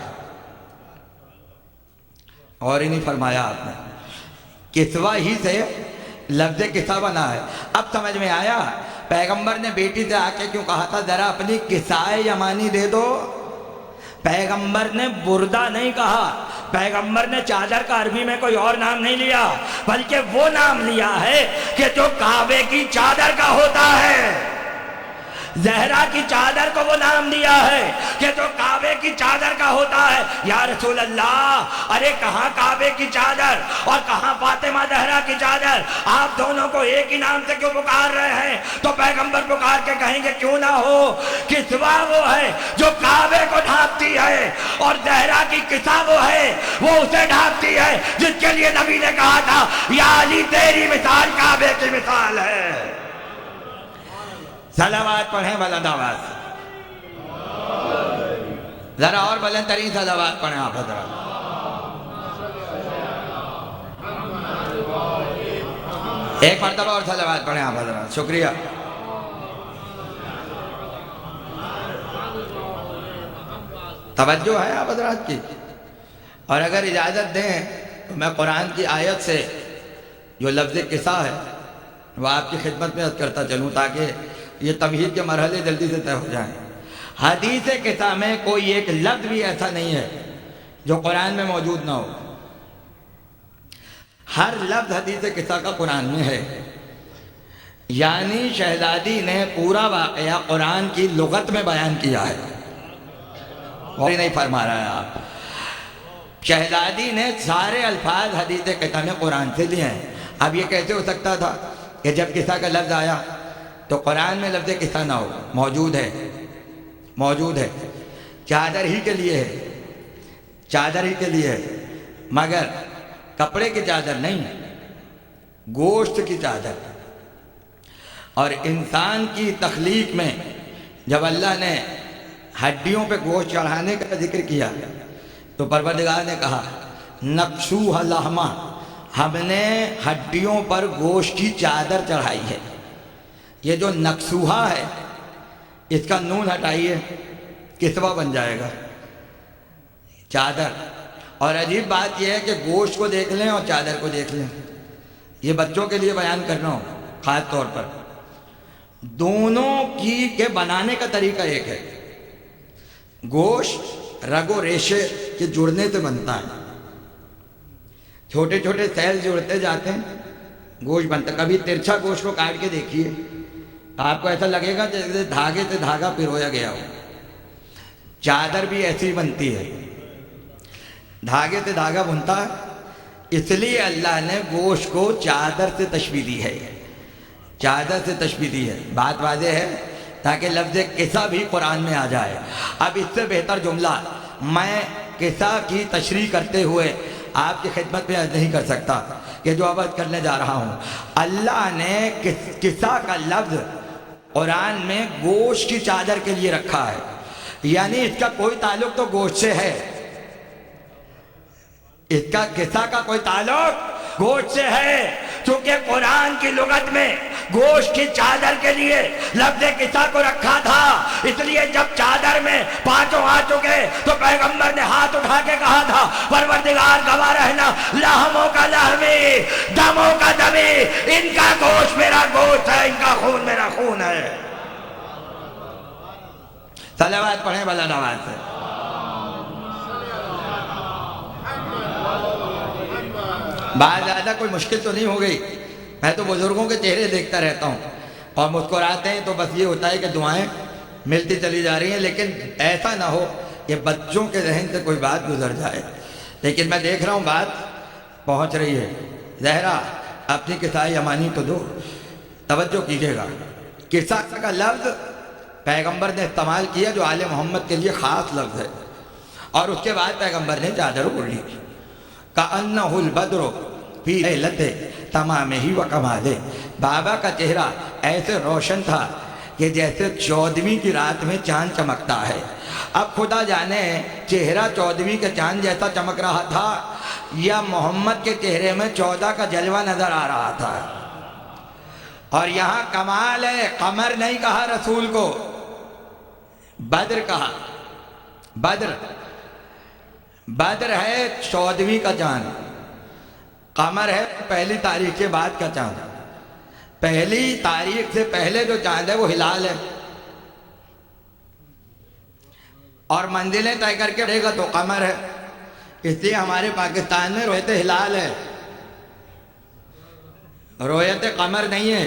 اور ہی نہیں فرمایا آپ نے، کسوہ ہی سے لفظ کسا بنا ہے۔ اب سمجھ میں آیا پیغمبر نے بیٹی سے آ کے کیوں کہا تھا ذرا اپنی کسائے یمانی دے دو؟ پیغمبر نے بردہ نہیں کہا، پیغمبر نے چادر کا عربی میں کوئی اور نام نہیں لیا، بلکہ وہ نام لیا ہے کہ جو کعبے کی چادر کا ہوتا ہے۔ زہرا کی چادر کو وہ نام دیا ہے کہ جو کعبے کی چادر کا ہوتا ہے۔ یا رسول اللہ، ارے کہاں کعبے کی چادر اور کہاں فاطمہ زہرا کی چادر، آپ دونوں کو ایک ہی نام سے کیوں پکار رہے ہیں؟ تو پیغمبر پکار کے کہیں گے کیوں نہ ہو، کسوہ وہ ہے جو کعبے کو ڈھانپتی ہے، اور زہرا کی کسا وہ ہے وہ اسے ڈھانپتی ہے، جس کے لیے نبی نے کہا تھا یا علی تیری مثال کعبے کی مثال ہے۔ صلوات پڑھیں بلند آواز، ذرا اور بلند ترین صلوات پڑھیں آپ حضرات۔ ایک مرتبہ اور صلوات پڑھیں آپ حضرات، شکریہ۔ توجہ ہے آپ حضرات کی؟ اور اگر اجازت دیں تو میں قرآن کی آیت سے جو لفظ قصہ ہے وہ آپ کی خدمت میں عرض کرتا چلوں تاکہ یہ تمہید کے مرحلے جلدی سے طے ہو جائیں۔ حدیث قصہ میں کوئی ایک لفظ بھی ایسا نہیں ہے جو قرآن میں موجود نہ ہو، ہر لفظ حدیث قصہ کا قرآن میں ہے۔ یعنی شہزادی نے پورا واقعہ قرآن کی لغت میں بیان کیا ہے، اور نہیں فرما رہا ہے آپ، شہزادی نے سارے الفاظ حدیث قصہ میں قرآن سے لیے ہیں۔ اب یہ کیسے ہو سکتا تھا کہ جب قصہ کا لفظ آیا تو قرآن میں لفظ قصہ نہ ہو؟ موجود ہے، موجود ہے، چادر ہی کے لیے ہے، چادر ہی کے لیے ہے، مگر کپڑے کی چادر نہیں، گوشت کی چادر۔ اور انسان کی تخلیق میں جب اللہ نے ہڈیوں پہ گوشت چڑھانے کا ذکر کیا تو پروردگار نے کہا نقشوہ لحمہ، ہم نے ہڈیوں پر گوشت کی چادر چڑھائی ہے۔ یہ جو نقصوہا ہے اس کا نون ہٹائیے، کسوہ بن جائے گا، چادر۔ اور عجیب بات یہ ہے کہ گوشت کو دیکھ لیں اور چادر کو دیکھ لیں، یہ بچوں کے لیے بیان کر رہا ہوں خاص طور پر، دونوں کی کے بنانے کا طریقہ ایک ہے۔ گوشت رگ و ریشے کے جڑنے سے بنتا ہے، چھوٹے چھوٹے سیل جڑتے جاتے ہیں، گوشت بنتا ہے۔ کبھی ترچھا گوشت کو کاٹ کے دیکھیے، آپ کو ایسا لگے گا جیسے دھاگے سے دھاگا پرویا گیا ہو۔ چادر بھی ایسی بنتی ہے، دھاگے سے دھاگا بنتا ہے، اس لیے اللہ نے گوشت کو چادر سے تشبیہ دی ہے، چادر سے تشبیہ دی ہے۔ بات واضح ہے تاکہ لفظ قصہ بھی قرآن میں آ جائے۔ اب اس سے بہتر جملہ میں قصہ کی تشریح کرتے ہوئے آپ کی خدمت میں نہیں کر سکتا کہ جو اب کرنے جا رہا ہوں۔ اللہ نے قصہ کا لفظ قرآن میں گوشت کی چادر کے لیے رکھا ہے، یعنی اس کا کوئی تعلق تو گوشت سے ہے، اس کا قصہ کا کوئی تعلق گوشت سے ہے، چونکہ قرآن کی لغت میں گوشت کی چادر کے لیے لفظ قصہ کو رکھا تھا، اس لیے جب چادر میں پانچوں آ چکے تو پیغمبر نے ہاتھ اٹھا کے کہا تھا پروردگار گواہ رہنا، لحموں کا لحمی، دموں کا دمی، ان کا گوشت میرا گوشت ہے، ان کا خون میرا خون ہے۔ صلوات پڑھیں بلا نواز سے۔ بات زیادہ کوئی مشکل تو نہیں ہو گئی، میں تو بزرگوں کے چہرے دیکھتا رہتا ہوں اور مسکراتے ہیں تو بس یہ ہوتا ہے کہ دعائیں ملتی چلی جا رہی ہیں، لیکن ایسا نہ ہو کہ بچوں کے ذہن سے کوئی بات گزر جائے۔ لیکن میں دیکھ رہا ہوں بات پہنچ رہی ہے۔ زہرا اپنی قصہ یمانی تو دو، توجہ کیجیے گا۔ قصہ کا لفظ پیغمبر نے استعمال کیا جو آل محمد کے لیے خاص لفظ ہے، اور اس کے بعد پیغمبر نے چادر اوڑھ لی۔ کأنہ البدر فی لیلۃ تمامہ و کمالہ، بابا کا چہرہ ایسے روشن تھا کہ جیسے 14ویں کی رات میں چاند چمکتا ہے۔ اب خدا جانے چہرہ 14ویں کے چاند جیسا چمک رہا تھا یا محمد کے چہرے میں 14 کا جلوہ نظر آ رہا تھا۔ اور یہاں کمال ہے، قمر نہیں کہا رسول کو، بدر کہا۔ بدر ہے 14ویں کا چاند، قمر ہے پہلی تاریخ کے بعد کا چاند۔ پہلی تاریخ سے پہلے جو چاند ہے وہ ہلال ہے، اور منزلیں طے کر کے رہے گا تو قمر ہے۔ اس لیے ہمارے پاکستان میں رویت ہلال ہے، رویت قمر نہیں ہے،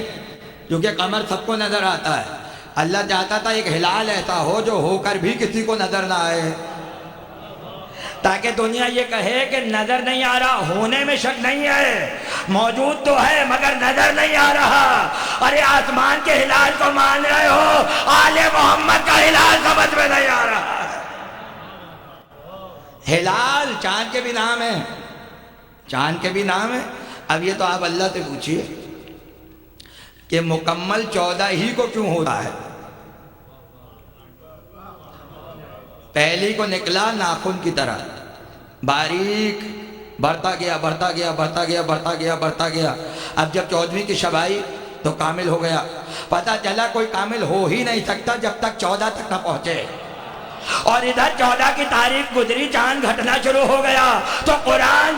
کیونکہ قمر سب کو نظر آتا ہے۔ اللہ چاہتا تھا ایک ہلال ایسا ہو جو ہو کر بھی کسی کو نظر نہ آئے، تاکہ دنیا یہ کہے کہ نظر نہیں آ رہا، ہونے میں شک نہیں ہے، موجود تو ہے مگر نظر نہیں آ رہا۔ ارے آسمان کے ہلال کو مان رہے ہو، آل محمد کا ہلال سمجھ میں نہیں آ رہا۔ ہلال چاند کے بھی نام ہے، چاند کے بھی نام ہے۔ اب یہ تو آپ اللہ سے پوچھئے کہ مکمل 14 ہی کو کیوں ہوتا ہے؟ پہلی کو نکلا ناخن کی طرح باریک، بڑھتا گیا بڑھتا گیا بڑھتا گیا بڑھتا گیا بڑھتا گیا۔ اب جب 14ویں کی شب آئی تو کامل ہو گیا۔ پتہ چلا کوئی کامل ہو ہی نہیں سکتا جب تک 14 تک نہ پہنچے، اور ادھر 14 کی تاریخ گزری، چاند گھٹنا شروع ہو گیا۔ تو قرآن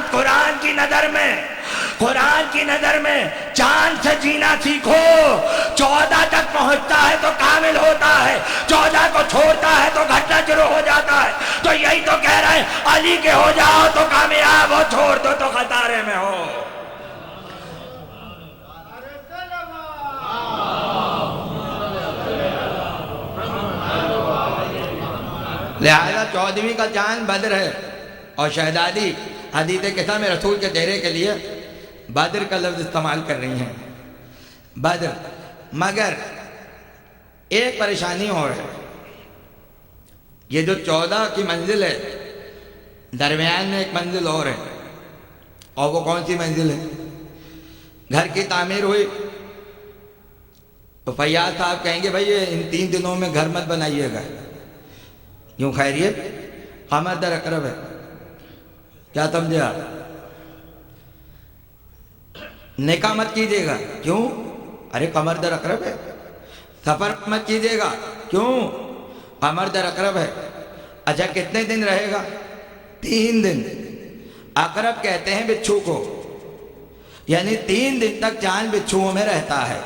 کی نظر میں چاند سے جینا سیکھو۔ 14 تک پہنچتا ہے تو کامل ہوتا ہے، 14 کو چھوڑتا ہے تو گھٹنا شروع ہو جاتا ہے۔ تو یہی تو کہہ رہے ہیں علی کے ہو جاؤ تو کامیاب ہو، چھوڑ دو تو خسارے میں ہو۔ لہذا 14ویں کا چاند بدر ہے، اور شہزادی حدیث قصہ میں رسول کے چہرے کے لیے بدر کا لفظ استعمال کر رہی ہیں، بدر۔ مگر ایک پریشانی اور ہے، یہ جو 14 کی منزل ہے درمیان میں ایک منزل اور ہے، اور وہ کون سی منزل ہے؟ گھر کی تعمیر ہوئی تو فیاض صاحب کہیں گے بھائی ان 3 دنوں میں گھر مت بنائیے گا، یوں خیریت؟ قمر در اقرب ہے، کیا سمجھے آپ؟ نکاح مت کیجیے گا، کیوں؟ ارے قمر در اقرب ہے۔ سفر مت کیجیے گا، کیوں؟ قمر در اقرب ہے۔ اچھا کتنے دن رہے گا؟ 3 دن۔ اقرب کہتے ہیں بچھو کو، یعنی 3 دن تک چاند بچھوؤں میں رہتا ہے،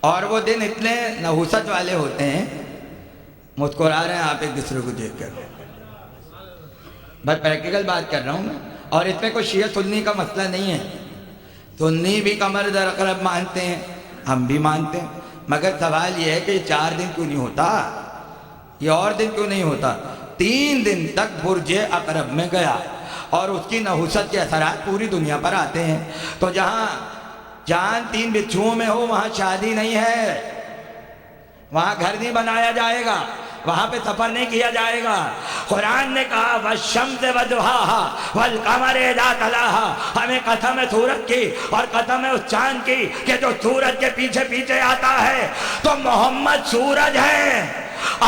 اور وہ دن اتنے نحوست والے ہوتے ہیں، مسکرا رہے ہیں آپ ایک دوسرے کو دیکھ کر، بس پریکٹیکل بات کر رہا ہوں میں، اور اس میں کوئی شیعہ سنی کا مسئلہ نہیں ہے، سنی بھی قمر در اقرب مانتے ہیں، ہم بھی مانتے ہیں، مگر سوال یہ ہے کہ یہ 4 دن کیوں نہیں ہوتا، یہ اور دن کیوں نہیں ہوتا؟ 3 دن تک برج اقرب میں گیا، اور اس کی نحوست کے اثرات پوری دنیا پر آتے ہیں، تو جہاں چاند 3 بچھوؤں میں ہو وہاں شادی نہیں ہے، وہاں گھر نہیں بنایا جائے گا، وہاں پہ سفر نہیں کیا جائے گا۔ قرآن نے کہا وَالشَّمْسِ وَضُحَاهَا وَالْقَمَرِ إِذَا تَلَاهَا، ہمیں قسم ہے سورج کی اور قسم ہے اس چاند کی کہ جو سورج کے پیچھے پیچھے آتا ہے، تو محمد سورج ہے،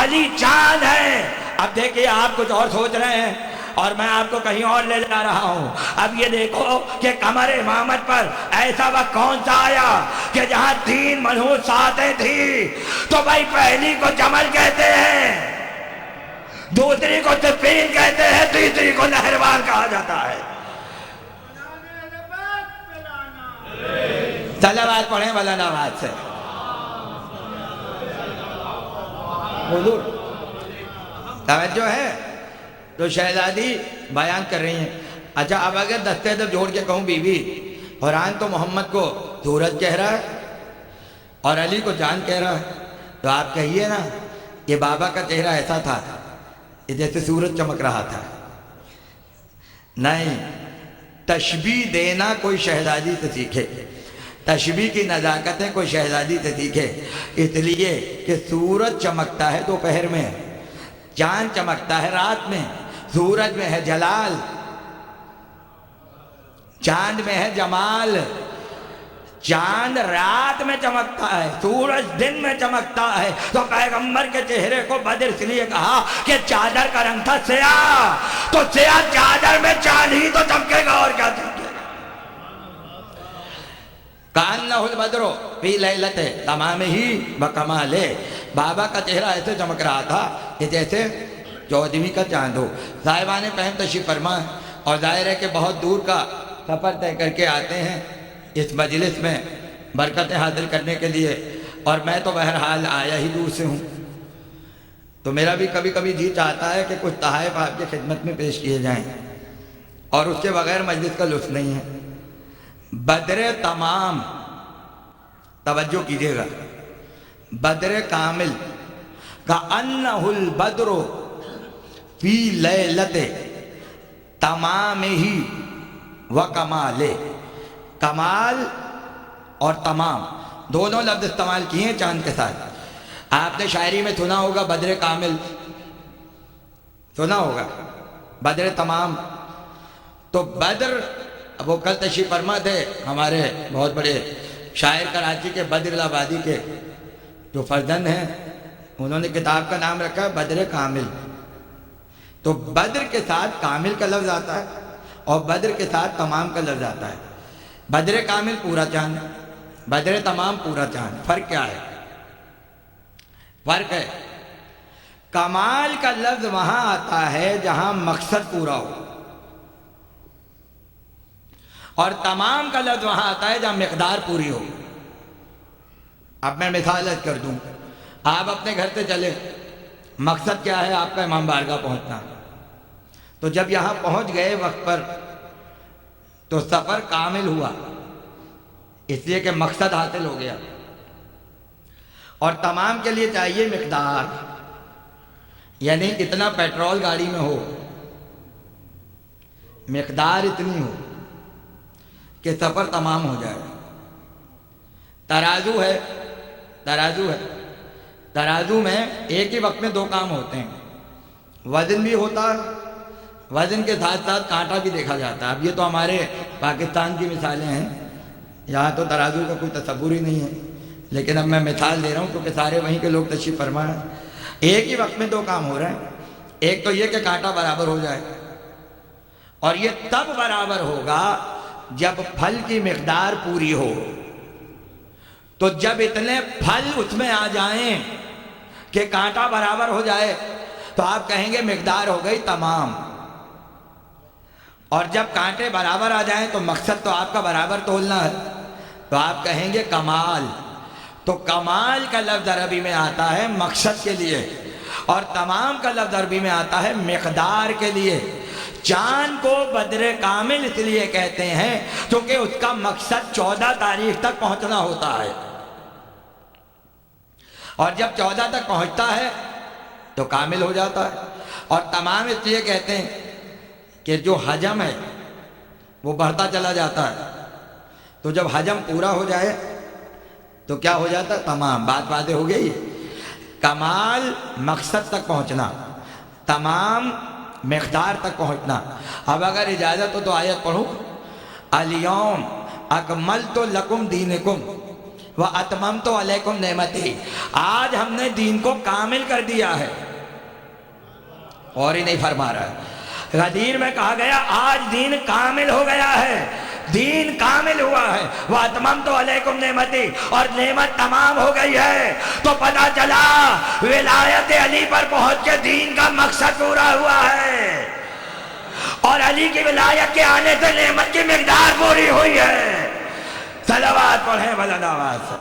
علی چاند ہے۔ اب دیکھیے آپ کچھ اور سوچ رہے ہیں اور میں آپ کو کہیں اور لے جا رہا ہوں۔ اب یہ دیکھو کہ قمر امامت پر ایسا وقت کون سا آیا کہ جہاں 3 منحوس ساتیں تھی، تو بھائی پہلی کو جمل کہتے ہیں، دوسری کو سفین کہتے ہیں، تیسری کو نہروان کہا جاتا ہے۔ صلوات پڑھیں مولانا آواز سے۔ حضور توجہ ہے؟ تو شہزادی بیان کر رہی ہیں۔ اچھا اب اگر دستے دب جوڑ کے کہوں بی بی، قرآن تو محمد کو سورج کہہ رہا ہے اور علی کو چاند کہہ رہا ہے، تو آپ کہیے نا یہ بابا کا چہرہ ایسا تھا کہ جیسے سورج چمک رہا تھا۔ نہیں، تشبیہ دینا کوئی شہزادی سے سیکھے، تشبیہ کی نزاکتیں کوئی شہزادی سے سیکھے، اس لیے کہ سورج چمکتا ہے دوپہر میں، چاند چمکتا ہے رات میں، سورج میں ہے جلال، چاند میں ہے جمال۔ چاند رات میں چمکتا ہے، سورج دن میں چمکتا ہے، تو پیغمبر کے چہرے کو بدر اس لیے کہا کہ چادر کا رنگ تھا سیاہ، تو سیاہ چادر میں چاند ہی تو چمکے گا اور کیا چمکے گا۔ کانہ البدر فی لیلت تمامہ بکمال، بابا کا چہرہ ایسے چمک رہا تھا کہ جیسے 14ویں کا چاند ہو۔ صاحبان فہم تشریف فرما، اور ظاہر ہے کہ بہت دور کا سفر طے کر کے آتے ہیں اس مجلس میں برکتیں حاصل کرنے کے لیے، اور میں تو بہرحال آیا ہی دور سے ہوں، تو میرا بھی کبھی کبھی جی چاہتا ہے کہ کچھ تحائف آپ کی خدمت میں پیش کیے جائیں، اور اس کے بغیر مجلس کا لطف نہیں ہے۔ بدر تمام، توجہ کیجئے گا، بدر کامل کأنہ البدر فی لیلت تمامہ وکمال، کمال اور تمام دونوں لفظ استعمال کیے ہیں چاند کے ساتھ۔ آپ نے شاعری میں سنا ہوگا بدر کامل، سنا ہوگا بدر تمام، تو بدر وہ کل تشریف فرما تھے ہمارے بہت بڑے شاعر کراچی کے بدر آبادی کے جو فرزند ہیں، انہوں نے کتاب کا نام رکھا ہے بدر کامل۔ تو بدر کے ساتھ کامل کا لفظ آتا ہے اور بدر کے ساتھ تمام کا لفظ آتا ہے۔ بدر کامل پورا چاند، بدر تمام پورا چاند۔ فرق کیا ہے؟ فرق ہے کمال کا لفظ وہاں آتا ہے جہاں مقصد پورا ہو، اور تمام کا لفظ وہاں آتا ہے جہاں مقدار پوری ہو۔ اب میں مثال کر دوں، آپ اپنے گھر سے چلے، مقصد کیا ہے آپ کا؟ امام بارگاہ پہنچنا، تو جب یہاں پہنچ گئے وقت پر تو سفر کامل ہوا، اس لیے کہ مقصد حاصل ہو گیا۔ اور تمام کے لیے چاہیے مقدار، یعنی اتنا پیٹرول گاڑی میں ہو، مقدار اتنی ہو کہ سفر تمام ہو جائے۔ ترازو ہے، ترازو ہے، ترازو میں ایک ہی وقت میں 2 کام ہوتے ہیں، وزن بھی ہوتا ہے، وزن کے ساتھ ساتھ کانٹا بھی دیکھا جاتا ہے۔ اب یہ تو ہمارے پاکستان کی مثالیں ہیں، یہاں تو ترازو کا کوئی تصور ہی نہیں ہے، لیکن اب میں مثال دے رہا ہوں کیونکہ سارے وہیں کے لوگ تشریف فرما ہیں۔ ایک ہی وقت میں 2 کام ہو رہے ہیں، ایک تو یہ کہ کانٹا برابر ہو جائے، اور یہ تب برابر ہوگا جب پھل کی مقدار پوری ہو۔ تو جب اتنے پھل اس میں آ جائیں کہ کانٹا برابر ہو جائے تو آپ کہیں گے مقدار ہو گئی تمام۔ اور جب کانٹے برابر آ جائیں تو مقصد تو آپ کا برابر تولنا ہے، تو آپ کہیں گے کمال۔ تو کمال کا لفظ عربی میں آتا ہے مقصد کے لیے، اور تمام کا لفظ عربی میں آتا ہے مقدار کے لیے۔ چاند کو بدر کامل اس لیے کہتے ہیں کیونکہ اس کا مقصد 14 تاریخ تک پہنچنا ہوتا ہے، اور جب 14 تک پہنچتا ہے تو کامل ہو جاتا ہے۔ اور تمام اس لیے کہتے ہیں کہ جو حجم ہے وہ بڑھتا چلا جاتا ہے، تو جب حجم پورا ہو جائے تو کیا ہو جاتا ہے؟ تمام۔ بات واضح ہو گئی۔ کمال مقصد تک پہنچنا، تمام مقدار تک پہنچنا۔ اب اگر اجازت ہو تو آیت پڑھوں، الیوم اکملت لکم دینکم واتممت علیکم نعمتی۔ آج ہم نے دین کو کامل کر دیا ہے، اور ہی نہیں فرما رہا ہے۔ غدیر میں کہا گیا آج دین کامل ہو گیا ہے، دین کامل ہوا ہے، واتممت علیکم نعمتی، اور نعمت تمام ہو گئی ہے۔ تو پتہ چلا ولایت علی پر پہنچ کے دین کا مقصد پورا ہوا ہے، اور علی کی ولایت کے آنے سے نعمت کی مقدار پوری ہوئی ہے۔ صلوات پڑھیں بلند آواز سے۔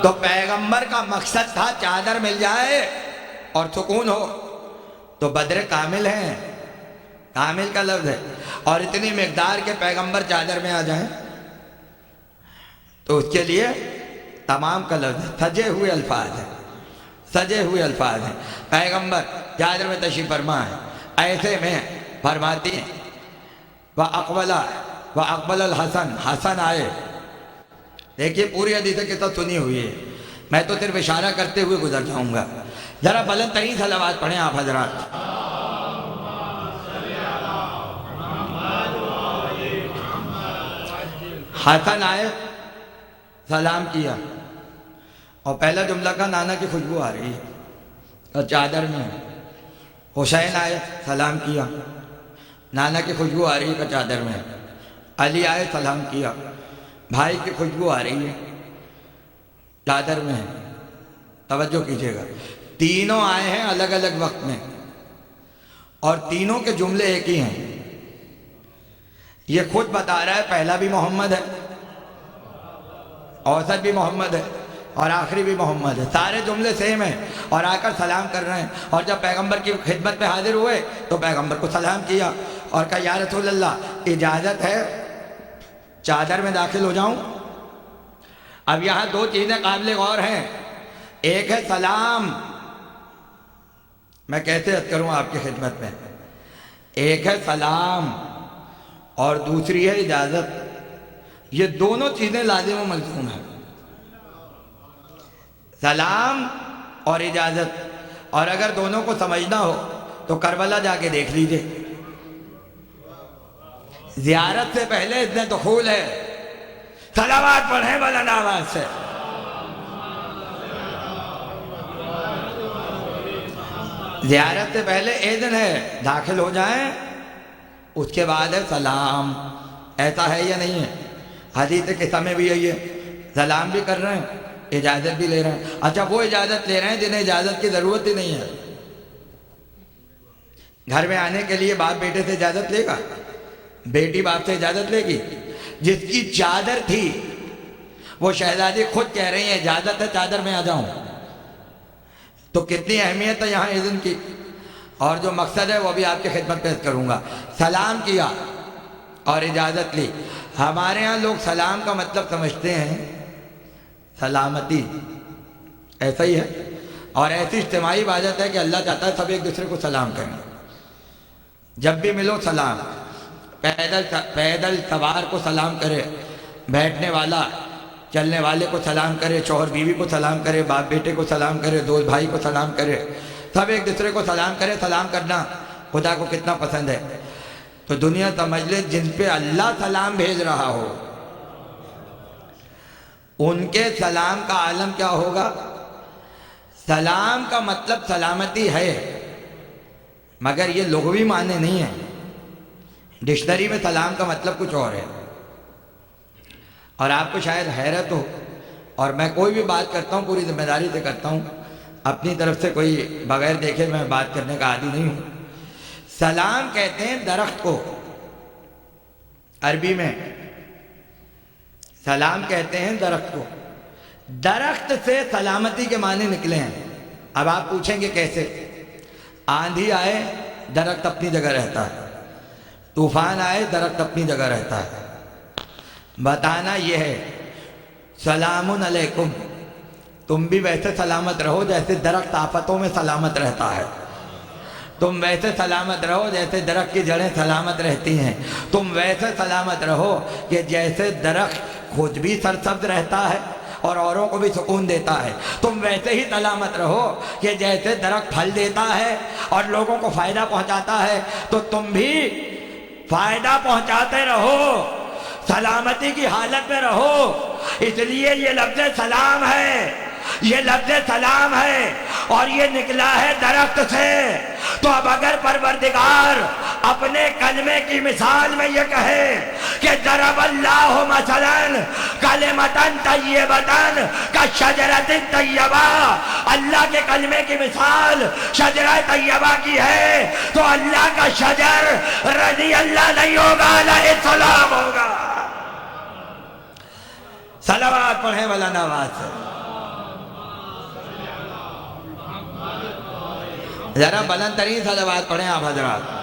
تو پیغمبر کا مقصد تھا چادر مل جائے اور سکون ہو، تو بدر کامل ہیں، کامل کا لفظ ہے، اور اتنی مقدار کے پیغمبر چادر میں آ جائیں تو اس کے لیے تمام کا لفظ ہے، سجے ہوئے الفاظ ہیں، سجے ہوئے الفاظ ہیں۔ پیغمبر چادر میں تشریف فرما ہے، ایسے میں فرماتی ہیں وَأَقْبَلَ الْحَسَنِ، حسن آئے۔ دیکھیے پوری حدیث کے ساتھ سنی ہوئی ہے، میں تو صرف اشارہ کرتے ہوئے گزر جاؤں گا۔ ذرا بلند ترین صلوات پڑھیں آپ حضرات۔ حسن آئے، سلام کیا، اور پہلا جملہ کا نانا کی خوشبو آ رہی ہے اور چادر میں ہے۔ حسین آئے، سلام کیا، نانا کی خوشبو آ رہی ہے چادر میں ہے۔ علی آئے، سلام کیا، بھائی کی خوشبو آ رہی ہے، چادر میں ہے۔ توجہ کیجیے گا، تینوں آئے ہیں الگ الگ وقت میں، اور تینوں کے جملے ایک ہی ہیں۔ یہ خود بتا رہا ہے پہلا بھی محمد ہے، اوسط بھی محمد ہے، اور آخری بھی محمد ہے، سارے جملے سیم ہیں، اور آ کر سلام کر رہے ہیں۔ اور جب پیغمبر کی خدمت میں حاضر ہوئے تو پیغمبر کو سلام کیا اور کہا یا رسول اللہ اجازت ہے چادر میں داخل ہو جاؤں؟ اب یہاں دو چیزیں قابل غور ہیں، ایک ہے سلام، میں کیسے عرض کروں آپ کی خدمت میں، ایک ہے سلام اور دوسری ہے اجازت۔ یہ دونوں چیزیں لازم و ملزوم ہیں، سلام اور اجازت۔ اور اگر دونوں کو سمجھنا ہو تو کربلا جا کے دیکھ لیجئے، زیارت سے پہلے اذن دخول ہے۔ صلوات پڑھیں بلند آواز سے۔ زیارت سے پہلے اذن ہے، داخل ہو جائیں، اس کے بعد ہے سلام۔ ایسا ہے یا نہیں ہے؟ حدیث قصہ میں بھی یہی ہے، سلام بھی کر رہے ہیں، اجازت بھی لے رہے ہیں۔ اچھا وہ اجازت لے رہے ہیں جنہیں اجازت کی ضرورت ہی نہیں ہے۔ گھر میں آنے کے لیے باپ بیٹے سے اجازت لے گا؟ بیٹی باپ سے اجازت لے گی؟ جس کی چادر تھی وہ شہزادی خود کہہ رہی ہیں اجازت ہے چادر میں آ جاؤں، تو کتنی اہمیت ہے یہاں اذن کی۔ اور جو مقصد ہے وہ بھی آپ کی خدمت پیش کروں گا۔ سلام کیا اور اجازت لی۔ ہمارے ہاں لوگ سلام کا مطلب سمجھتے ہیں سلامتی، ایسا ہی ہے، اور ایسی اجتماعی عبادت ہے کہ اللہ چاہتا ہے سب ایک دوسرے کو سلام کریں، جب بھی ملو سلام۔ پیدل سوار کو سلام کرے، بیٹھنے والا چلنے والے کو سلام کرے، شوہر بیوی کو سلام کرے، باپ بیٹے کو سلام کرے، دوست بھائی کو سلام کرے، سب ایک دوسرے کو سلام کرے۔ سلام کرنا خدا کو کتنا پسند ہے۔ تو دنیا سمجھ لے جن پہ اللہ سلام بھیج رہا ہو ان کے سلام کا عالم کیا ہوگا۔ سلام کا مطلب سلامتی ہے، مگر یہ لغوی معنی نہیں ہے۔ ڈکشنری میں سلام کا مطلب کچھ اور ہے، اور آپ کو شاید حیرت ہو، اور میں کوئی بھی بات کرتا ہوں پوری ذمہ داری سے کرتا ہوں۔ اپنی طرف سے کوئی بغیر دیکھے میں بات کرنے کا عادی نہیں ہوں. سلام کہتے ہیں درخت کو، عربی میں سلام کہتے ہیں درخت کو. درخت سے سلامتی کے معنی نکلے ہیں. اب آپ پوچھیں گے کیسے؟ آندھی آئے درخت اپنی جگہ رہتا ہے، طوفان آئے درخت اپنی جگہ رہتا ہے. بتانا یہ ہے سلام علیکم، تم بھی ویسے سلامت رہو جیسے درخت آفتوں میں سلامت رہتا ہے. تم ویسے سلامت رہو جیسے درخت کی جڑیں سلامت رہتی ہیں. تم ویسے سلامت رہو کہ جیسے درخت خود بھی سرسبز رہتا ہے اور اوروں کو بھی سکون دیتا ہے. تم ویسے ہی سلامت رہو کہ جیسے درخت پھل دیتا ہے اور لوگوں کو فائدہ پہنچاتا ہے، تو تم بھی فائدہ پہنچاتے رہو، سلامتی کی حالت میں رہو. اس لیے یہ لفظ سلام ہے، یہ لفظ سلام ہے اور یہ نکلا ہے درخت سے. تو اب اگر پروردگار اپنے کلمے کی مثال میں یہ کہے کہ ضرب اللہ مثلا کلمۃ طیبۃ کشجرۃ طیبہ، اللہ کے کلمے کی مثال شجرہ طیبہ کی ہے، تو اللہ کا شجر رضی اللہ نہیں ہوگا، علیہ السلام ہوگا. صلوات پڑھیں مولانا آواز سے. ذرا بلند ترین صلوات پڑھیں آپ حضرات.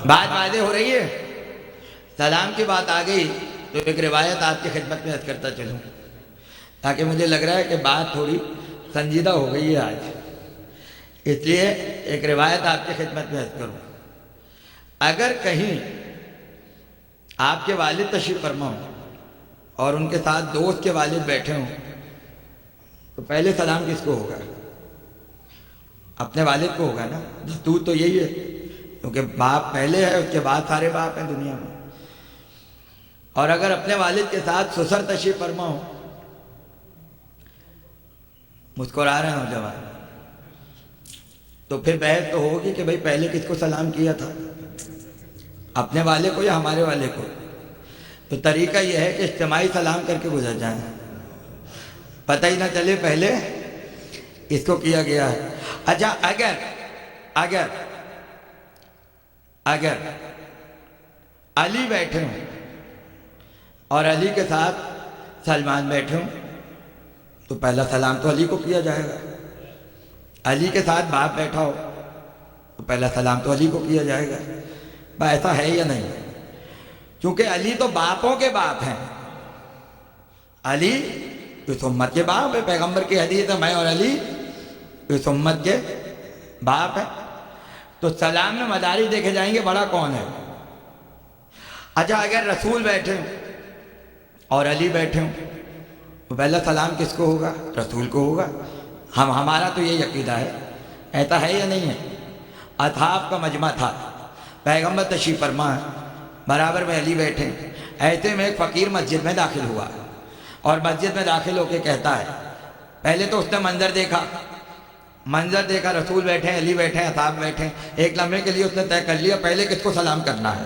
بات واضح ہو رہی ہے؟ سلام کی بات آ گئی تو ایک روایت آپ کی خدمت میں عرض کرتا چلوں، تاکہ مجھے لگ رہا ہے کہ بات تھوڑی سنجیدہ ہو گئی ہے آج، اس لیے ایک روایت آپ کی خدمت میں عرض کروں. اگر کہیں آپ کے والد تشریف فرما ہوں اور ان کے ساتھ دوست کے والد بیٹھے ہوں، تو پہلے سلام کس کو ہوگا؟ اپنے والد کو ہوگا نا. دستور تو یہی ہے، کیونکہ باپ پہلے ہے، اس کے بعد سارے باپ ہیں دنیا میں. اور اگر اپنے والد کے ساتھ سسر تشریف فرما ہوں، مسکرا رہے ہیں نوجوان، تو پھر بحث تو ہوگی کہ بھائی پہلے کس کو سلام کیا تھا، اپنے والے کو یا ہمارے والے کو. تو طریقہ یہ ہے کہ اجتماعی سلام کر کے گزر جائیں، پتہ ہی نہ چلے پہلے اس کو کیا گیا ہے. اچھا اگر علی بیٹھے ہوں اور علی کے ساتھ سلمان بیٹھے ہوں، تو پہلا سلام تو علی کو کیا جائے گا. علی کے ساتھ باپ بیٹھا ہو تو پہلا سلام تو علی کو کیا جائے گا. ایسا ہے یا نہیں؟ کیونکہ علی تو باپوں کے باپ ہیں. علی اس امت کے باپ ہے، پیغمبر کی حدیث ہے، میں اور علی اس امت کے باپ ہیں. تو سلام میں مداری دیکھے جائیں گے بڑا کون ہے. اچھا اگر رسول بیٹھے ہوں اور علی بیٹھے ہوں تو پہلا سلام کس کو ہوگا؟ رسول کو ہوگا. ہمارا تو یہ عقیدہ ہے. ایسا ہے یا نہیں ہے؟ اصحاب کا مجمع تھا، پیغمبر تشریف فرما ہے، برابر میں علی بیٹھے. ایسے میں ایک فقیر مسجد میں داخل ہوا اور مسجد میں داخل ہو کے کہتا ہے، پہلے تو اس نے منظر دیکھا رسول بیٹھے ہیں، علی بیٹھے ہیں، اصحاب بیٹھے ہیں. ایک لمحے کے لیے اس نے طے کر لیا پہلے کس کو سلام کرنا ہے.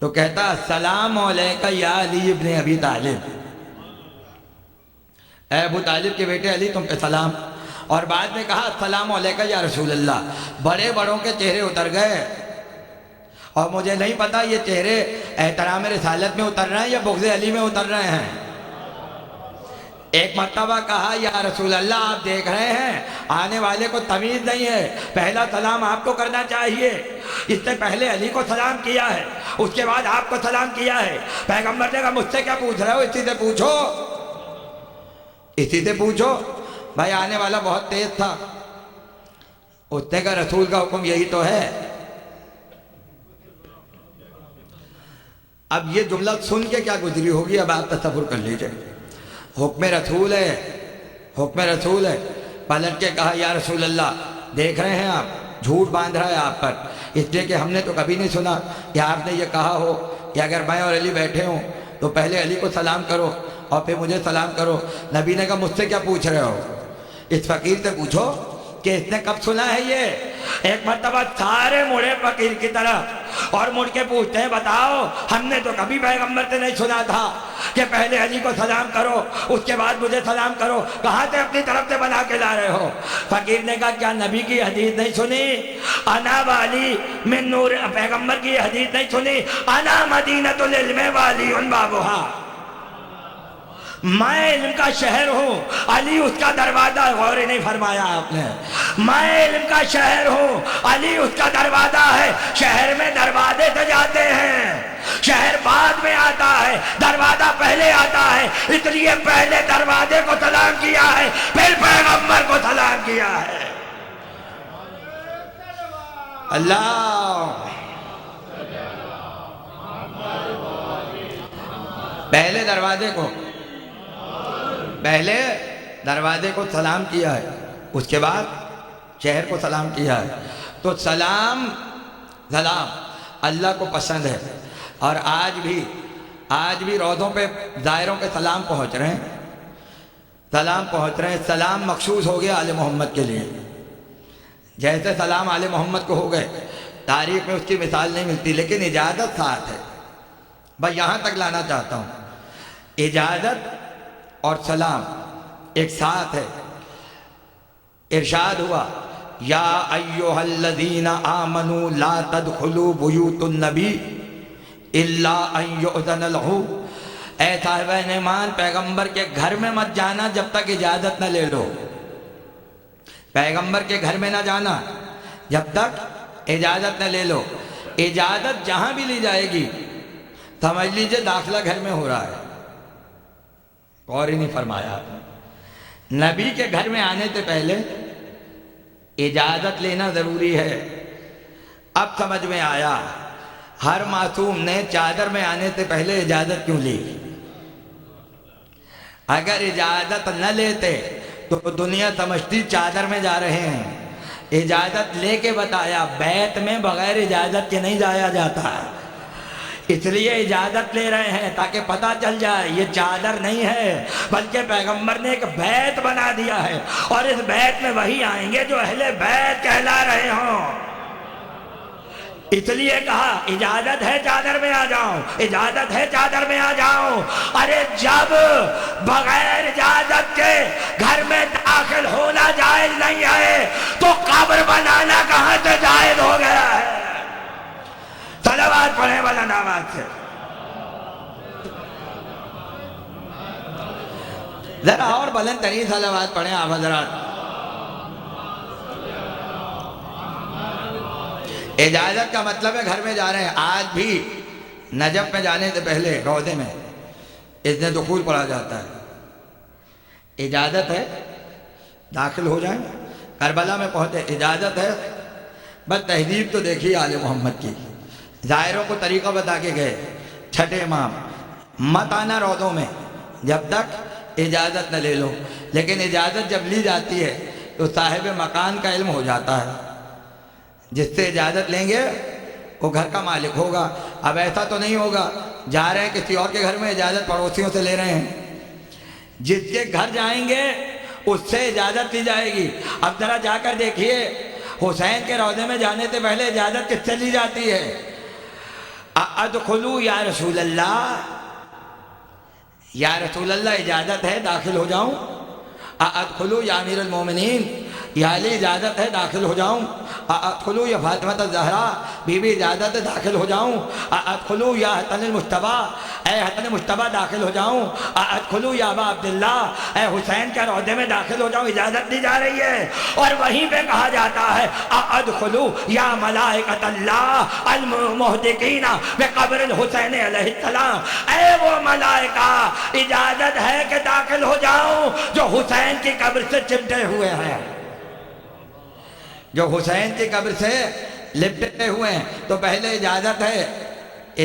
تو کہتا السلام علیکہ یا علی ابن ابی طالب، اے ابو طالب کے بیٹے علی تم پہ سلام. اور بعد میں کہا السلام علیکہ یا رسول اللہ. بڑے بڑوں کے چہرے اتر گئے اور مجھے نہیں پتا یہ چہرے احترام رسالت میں اتر رہے ہیں یا بغض علی میں اتر رہے ہیں. ایک مرتبہ کہا یا رسول اللہ آپ دیکھ رہے ہیں آنے والے کو تمیز نہیں ہے، پہلا سلام آپ کو کرنا چاہیے. اس نے پہلے علی کو سلام کیا ہے، اس کے بعد آپ کو سلام کیا ہے. پیغمبر نے کہا مجھ سے کیا پوچھ رہے ہو، اسی سے پوچھو. بھائی آنے والا بہت تیز تھا، اس نے کہا رسول کا حکم یہی تو ہے. اب یہ جملہ سن کے کیا گزری ہوگی اب آپ تصور کر لیجئے. حکم رسول ہے. پلٹ کے کہا یا رسول اللہ دیکھ رہے ہیں آپ جھوٹ باندھ رہا ہے آپ پر، اس لیے کہ ہم نے تو کبھی نہیں سنا کہ آپ نے یہ کہا ہو کہ اگر میں اور علی بیٹھے ہوں تو پہلے علی کو سلام کرو اور پھر مجھے سلام کرو. نبی نے کہا مجھ سے کیا پوچھ رہے ہو، اس فقیر سے پوچھو کہ اس نے کب سنا ہے یہ ایک مرتبہ سارے مڑے فقیر کی طرف اور مڑ کے پوچھتے ہیں بتاؤ ہم نے تو کبھی پیغمبر سے نہیں سنا تھا کہ پہلے علی کو سلام کرو اس کے بعد مجھے سلام کرو، کہاں سے اپنی طرف سے بنا کے لا رہے ہو؟ فقیر نے کہا کیا نبی کی حدیث نہیں سنی؟ انا والی من نور، پیغمبر کی حدیث نہیں سنی؟ انا مدینۃ العلم والی بابھا، میں علم کا شہر ہوں، علی اس کا دروازہ، غور نہیں فرمایا آپ نے، میں علم کا شہر ہوں، علی اس کا دروازہ ہے۔ شہر میں دروازے سے جاتے ہیں، شہر بعد میں آتا ہے، دروازہ پہلے آتا ہے، اس لیے پہلے دروازے کو سلام کیا ہے، پھر پیغمبر کو سلام کیا ہے۔ اللہ، پہلے دروازے کو سلام کیا ہے، اس کے بعد شہر کو سلام کیا ہے۔ تو سلام اللہ کو پسند ہے، اور آج بھی روضوں پہ زائروں کے سلام پہنچ رہے ہیں۔ سلام مخصوص ہو گیا آل محمد کے لیے، جیسے سلام آل محمد کو ہو گئے، تاریخ میں اس کی مثال نہیں ملتی، لیکن اجازت ساتھ ہے۔ بس یہاں تک لانا چاہتا ہوں، اجازت اور سلام ایک ساتھ ہے۔ ارشاد ہوا یا ایھا الذین آمنوا لا تدخلوا بیوت النبی الا ان یؤذن لہ، اے صاحبین ایمان پیغمبر کے گھر میں مت جانا جب تک اجازت نہ لے لو۔ پیغمبر کے گھر میں نہ جانا جب تک اجازت نہ لے لو۔ اجازت جہاں بھی لی جائے گی سمجھ لیجئے داخلہ گھر میں ہو رہا ہے۔ غور ہی نہیں فرمایا۔ نبی کے گھر میں آنے سے پہلے اجازت لینا ضروری ہے۔ اب سمجھ میں آیا ہر معصوم نے چادر میں آنے سے پہلے اجازت کیوں لی۔ اگر اجازت نہ لیتے تو دنیا سمجھتی چادر میں جا رہے ہیں۔ اجازت لے کے بتایا بیت میں بغیر اجازت کے نہیں جایا جاتا، اس لیے اجازت لے رہے ہیں تاکہ پتہ چل جائے یہ چادر نہیں ہے، بلکہ پیغمبر نے ایک بیت بنا دیا ہے، اور اس بیت میں وہی آئیں گے جو اہل بیت کہلا رہے ہوں۔ اس لیے کہا اجازت ہے چادر میں آ جاؤں، اجازت ہے چادر میں آ جاؤں۔ ارے جب بغیر اجازت کے گھر میں داخل ہونا جائز نہیں ہے تو قبر بنانا کہاں سے جائز ہو گیا ہے؟ صلوات پڑھیں بلند آواز سے، ذرا اور بلند ترین صلوات پڑھیں آپ حضرات۔ اجازت کا مطلب ہے گھر میں جا رہے ہیں۔ آج بھی نجف میں جانے سے پہلے روضے میں اذن دخول پڑھا جاتا ہے۔ اجازت ہے داخل ہو جائیں، کربلا میں پہنچے اجازت ہے۔ بس تہذیب تو دیکھیے آل محمد کی، زائروں کو طریقہ بتا کے گئے، چھٹے امام مت آنا روضوں میں جب تک اجازت نہ لے لو، لیکن اجازت جب لی جاتی ہے تو صاحب مکان کا علم ہو جاتا ہے، جس سے اجازت لیں گے وہ گھر کا مالک ہوگا۔ اب ایسا تو نہیں ہوگا جا رہے ہیں کسی اور کے گھر میں اجازت پڑوسیوں سے لے رہے ہیں، جس کے گھر جائیں گے اس سے اجازت لی جائے گی۔ اب ذرا جا کر دیکھیے حسین کے روضے میں جانے سے پہلے اجازت کس سے لی جاتی ہے؟ ادخلوا یا رسول اللہ، یا رسول اللہ اجازت ہے داخل ہو جاؤں؟ ادخلوا یا امیر المومنین، یا علی اجازت ہے داخل ہو جاؤں؟ ادخلوا یا فاطمہ الزہرا بی بی اجازت ہے داخل ہو جاؤں؟ ادخلوا یا حسن المجتبیٰ، اے حسن مجتبیٰ داخل ہو جاؤں؟ ادخلوا یا ابا عبداللہ، اے حسین کے روضے میں داخل ہو جاؤں؟ اجازت دی جا رہی ہے، اور وہیں پہ کہا جاتا ہے ادخلوا یا ملائکۃ اللہ المحدقین بقبر الحسین علیہ السلام، اے وہ ملائکہ اجازت ہے کہ داخل ہو جاؤں جو حسین کی قبر سے چمٹے ہوئے ہیں، جو حسین کی قبر سے لپٹے ہوئے ہیں۔ تو پہلے اجازت ہے،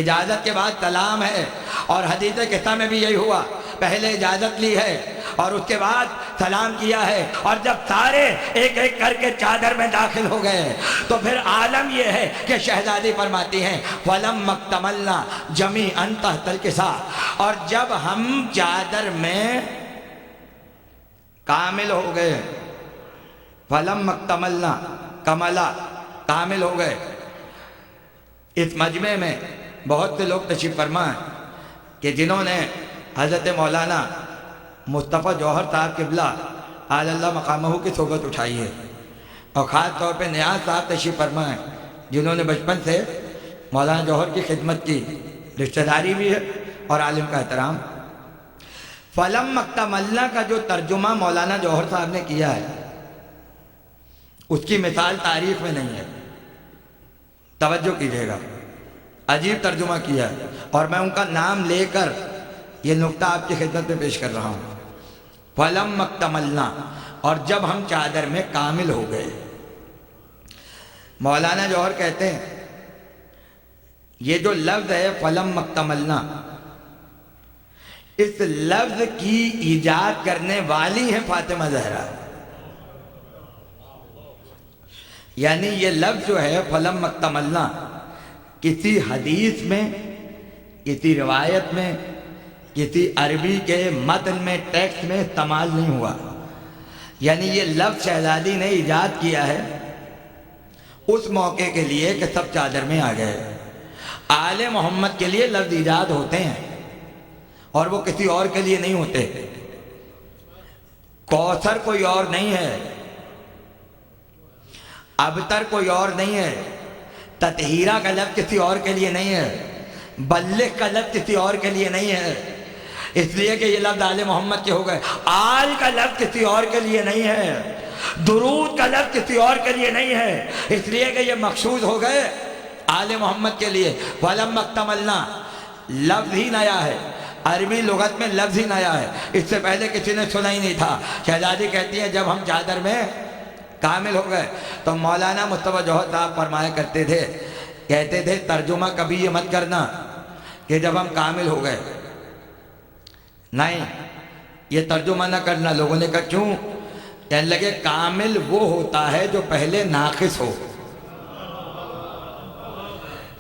اجازت کے بعد سلام ہے، اور حدیث قصہ میں بھی یہی ہوا، پہلے اجازت لی ہے اور اس کے بعد سلام کیا ہے، اور جب سارے ایک ایک کر کے چادر میں داخل ہو گئے تو پھر عالم یہ ہے کہ شہزادی فرماتی ہیں وَلَمَّا اكْتَمَلْنَا جَمِيعًا تَحْتَ الْكِسَاءِ، اور جب ہم چادر میں کامل ہو گئے، فَلَمَّا اكْتَمَلْنَا کملا کامل ہو گئے۔ اس مجمع میں بہت سے لوگ تشریف فرما ہیں کہ جنہوں نے حضرت مولانا مصطفیٰ جوہر صاحب قبلہ اعلی اللہ مقامہ کی صحبت اٹھائی ہے، اور خاص طور پہ نیاز صاحب تشریف فرما ہیں جنہوں نے بچپن سے مولانا جوہر کی خدمت کی، رشتہ داری بھی ہے اور عالم کا احترام۔ فلم مکتملنا کا جو ترجمہ مولانا جوہر صاحب نے کیا ہے اس کی مثال تاریخ میں نہیں ہے، توجہ کیجیے گا، عجیب ترجمہ کیا ہے، اور میں ان کا نام لے کر یہ نقطہ آپ کی خدمت میں پیش کر رہا ہوں۔ فلم مکتملنا، اور جب ہم چادر میں کامل ہو گئے۔ مولانا جوہر کہتے ہیں یہ جو لفظ ہے فلم مکتملنا، اس لفظ کی ایجاد کرنے والی ہے فاطمہ زہرا، یعنی یہ لفظ جو ہے فلم مکتملنا کسی حدیث میں، کسی روایت میں، کسی عربی کے متن میں، ٹیکسٹ میں استعمال نہیں ہوا، یعنی یہ لفظ شہزادی نے ایجاد کیا ہے اس موقع کے لیے کہ سب چادر میں آ گئے۔ آل محمد کے لیے لفظ ایجاد ہوتے ہیں اور وہ کسی اور کے لیے نہیں ہوتے۔ کوثر کوئی اور نہیں ہے، ابتر کوئی اور نہیں ہے، تطہیرہ کا لفظ کسی اور کے لیے نہیں ہے، بلغ کا لفظ کسی اور کے لیے نہیں ہے، اس لیے کہ یہ لفظ آل محمد کے ہو گئے۔ آل کا لفظ کسی اور کے لیے نہیں ہے، درود کا لفظ کسی اور کے لیے نہیں ہے، اس لیے کہ یہ مخصوص ہو گئے آل محمد کے لیے۔ فلم مکتملنا لفظ ہی نیا ہے، عربی لغت میں لفظ ہی نیا ہے، اس سے پہلے کسی نے سنا ہی نہیں تھا۔ شہزادی کہتی ہیں جب ہم چادر میں کامل ہو گئے تو مولانا مصطفیٰ جوہر صاحب فرمایا کرتے تھے، کہتے تھے ترجمہ کبھی یہ مت کرنا کہ جب ہم کامل ہو گئے، نہیں یہ ترجمہ نہ کرنا۔ لوگوں نے کہا کیوں؟ کہنے لگے کامل وہ ہوتا ہے جو پہلے ناقص ہو۔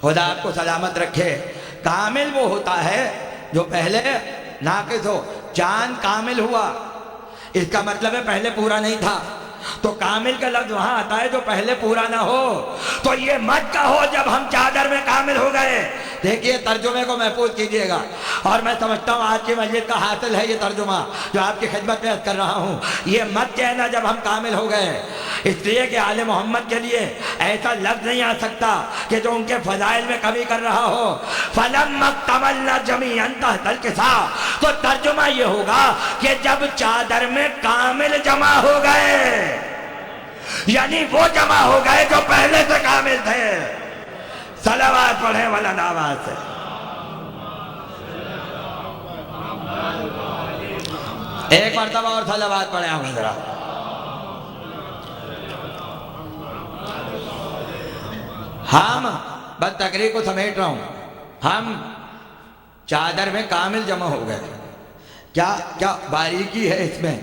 خدا آپ کو سلامت رکھے۔ کامل وہ ہوتا ہے جو پہلے ناقص ہو۔ چاند کامل ہوا، اس کا مطلب ہے پہلے پورا نہیں تھا، تو کامل کا لفظ وہاں آتا ہے جو پہلے پورا نہ ہو۔ تو یہ مت کہو جب ہم چادر میں کامل ہو گئے۔ دیکھیے ترجمے کو محفوظ کیجئے گا، اور میں سمجھتا ہوں آج کی مجلس کا حاصل ہے یہ ترجمہ جو آپ کی خدمت میں عرض کر رہا ہوں۔ یہ مت کہنا جب ہم کامل ہو گئے، اس لیے کہ آل محمد کے لیے ایسا لفظ نہیں آ سکتا کہ جو ان کے فضائل میں کمی کر رہا ہو۔ فَلَمَّا اكْتَمَلْنَا جَمِيعًا تَحْتَ الْكِسَاءِ، تو ترجمہ یہ ہوگا کہ جب چادر میں کامل جمع ہو گئے، یعنی وہ جمع ہو گئے جو پہلے سے کامل تھے۔ صلوات پڑھیں بلند آواز سے۔ ایک مرتبہ اور صلوات پڑھیں آپ حضرات۔ ہم بس تقریر کو سمیٹ رہا ہوں، ہم چادر میں کامل جمع ہو گئے۔ کیا باریکی ہے اس میں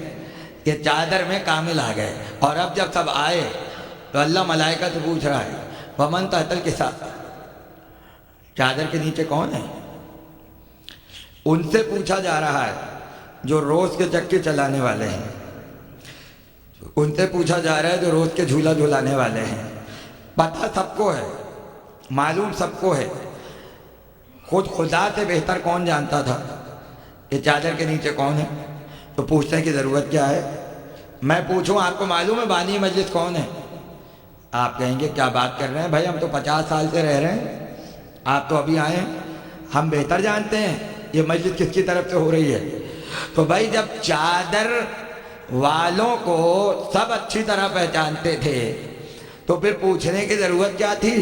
کہ چادر میں کامل آ گئے، اور اب جب سب آئے تو اللہ ملائکہ سے پوچھ رہا ہے وَمَن تَحْتَ الْكِسَاءِ، چادر کے نیچے کون ہے؟ ان سے پوچھا جا رہا ہے جو روز کے چکے چلانے والے ہیں، ان سے پوچھا جا رہا ہے جو روز کے جھولا جھلانے والے ہیں۔ پتہ سب کو ہے، معلوم سب کو ہے، خود خدا سے بہتر کون جانتا تھا کہ چادر کے نیچے کون ہے؟ تو پوچھنے کی ضرورت کیا ہے؟ میں پوچھوں آپ کو معلوم ہے بانی مجلس کون ہے؟ آپ کہیں گے کیا بات کر رہے ہیں بھائی، ہم تو 50 سال سے رہ رہے ہیں، آپ تو ابھی آئے ہیں، ہم بہتر جانتے ہیں یہ مجلس کس کی طرف سے ہو رہی ہے۔ تو بھائی جب چادر والوں کو سب اچھی طرح پہچانتے تھے تو پھر پوچھنے کی ضرورت کیا تھی؟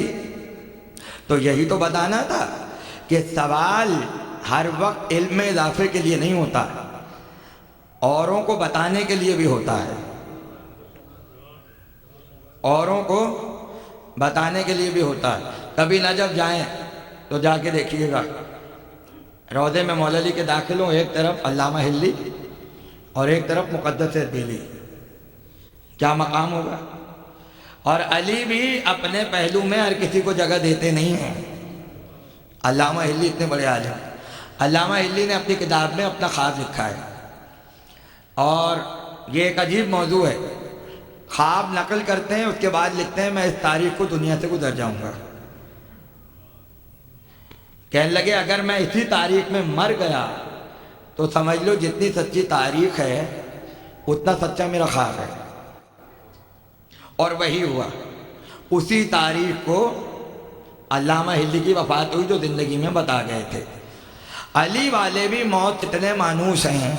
تو یہی تو بتانا تھا کہ سوال ہر وقت علم میں اضافے کے لیے نہیں ہوتا، اوروں کو بتانے کے لیے بھی ہوتا ہے، اوروں کو بتانے کے لیے بھی ہوتا ہے۔ کبھی نجف جائیں تو جا کے دیکھیے گا، روضے میں مولا علی کے داخل ہوں، ایک طرف علامہ ہلی اور ایک طرف مقدس اربیلی، کیا مقام ہوگا؟ اور علی بھی اپنے پہلو میں ہر کسی کو جگہ دیتے نہیں ہیں۔ علامہ ہلی اتنے بڑے عالم، علامہ ہلی نے اپنی کتاب میں اپنا خواب لکھا ہے، اور یہ ایک عجیب موضوع ہے۔ خواب نقل کرتے ہیں، اس کے بعد لکھتے ہیں میں اس تاریخ کو دنیا سے گزر جاؤں گا۔ کہنے لگے اگر میں اسی تاریخ میں مر گیا تو سمجھ لو جتنی سچی تاریخ ہے اتنا سچا میرا خواب ہے۔ اور وہی ہوا، اسی تاریخ کو علامہ ہلی کی وفات ہوئی جو زندگی میں بتا گئے تھے۔ علی والے بھی موت اتنے مانوس ہیں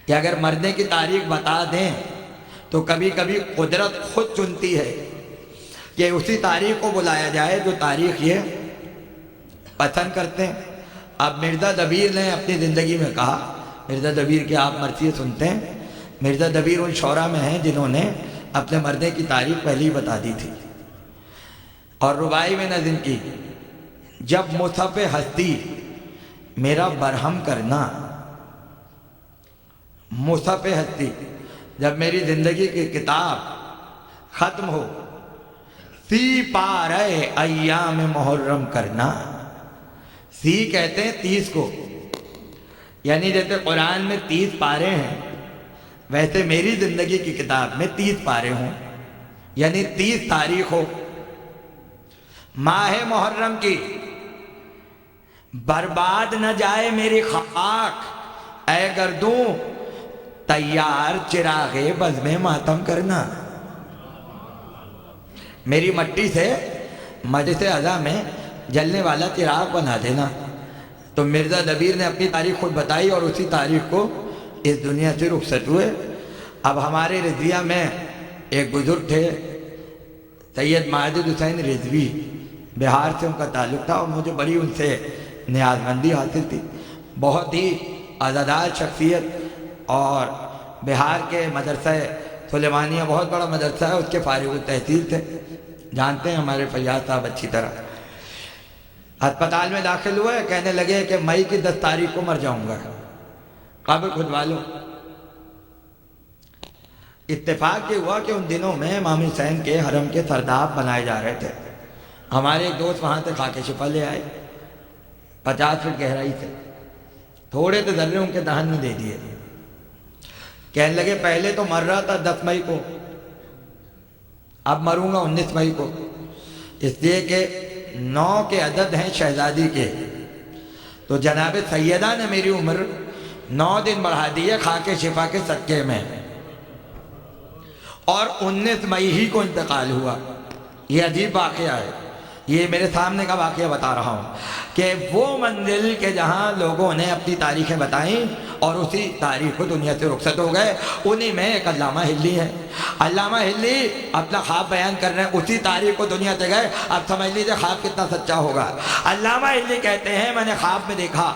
کہ اگر مرنے کی تاریخ بتا دیں تو کبھی کبھی قدرت خود چنتی ہے کہ اسی تاریخ کو بلایا جائے جو تاریخ یہ پسند کرتے ہیں۔ اب مرزا دبیر نے اپنی زندگی میں کہا، مرزا دبیر کے آپ مرثیے سنتے ہیں، مرزا دبیر ان شعراء میں ہیں جنہوں نے اپنے مرنے کی تاریخ پہلے ہی بتا دی تھی، اور رباعی میں نظم کی، جب مصحف ہستی میرا برہم کرنا، مصحف ہستی جب میری زندگی کی کتاب ختم ہو، سی پارہ ایام محرم کرنا۔ سی کہتے ہیں 30 کو، یعنی جیسے قرآن میں 30 پارے ہیں ویسے میری زندگی کی کتاب میں 30 پارے ہوں، یعنی 30 تاریخ ہو۔ ماہ محرم کی برباد نہ جائے میری خاک، اے گردوں تیار چراغ بزم ماتم کرنا۔ میری مٹی سے مجلس اعلیٰ میں جلنے والا چراغ بنا دینا۔ تو مرزا دبیر نے اپنی تاریخ خود بتائی اور اسی تاریخ کو اس دنیا سے رخصت ہوئے۔ اب ہمارے رضویہ میں ایک بزرگ تھے سید ماجد حسین رضوی، بہار سے ان کا تعلق تھا، اور مجھے بڑی ان سے نیاز مندی حاصل تھی۔ بہت ہی عزادار شخصیت، اور بہار کے مدرسہ سلیمانیہ بہت بڑا مدرسہ ہے، اس کے فارغ التحصیل تھے، جانتے ہیں ہمارے فیاض صاحب اچھی طرح۔ ہسپتال میں داخل ہوئے، کہنے لگے کہ مئی کی 10 تاریخ کو مر جاؤں گا، قبر کھدوا لو۔ اتفاق یہ ہوا کہ ان دنوں میں امام حسین کے حرم کے سرداب بنائے جا رہے تھے۔ ہمارے ایک دوست وہاں سے خاک شفا لے آئے 50 فٹ گہرائی سے، تھوڑے سے ذرے ان کے دہن میں دے دیے۔ کہنے لگے پہلے تو مر رہا تھا 10 مئی کو، اب مروں گا 19 مئی کو، اس لیے کہ 9 کے عدد ہیں شہزادی کے، تو جناب سیدہ نے میری عمر 9 دن بڑھا دی ہے خاک شفا کے صدقے میں، اور 19 مئی ہی کو انتقال ہوا۔ یہ عجیب واقعہ ہے، یہ میرے سامنے کا واقعہ بتا رہا ہوں کہ وہ منزل کے جہاں لوگوں نے اپنی تاریخیں بتائیں اور اسی تاریخ کو دنیا سے رخصت ہو گئے، انہی میں ایک علامہ ہلی ہے۔ علامہ ہلی اپنا خواب بیان کر رہے ہیں، اسی تاریخ کو دنیا سے گئے۔ اب سمجھ لیجیے خواب کتنا سچا ہوگا۔ علامہ ہلی کہتے ہیں میں نے خواب میں دیکھا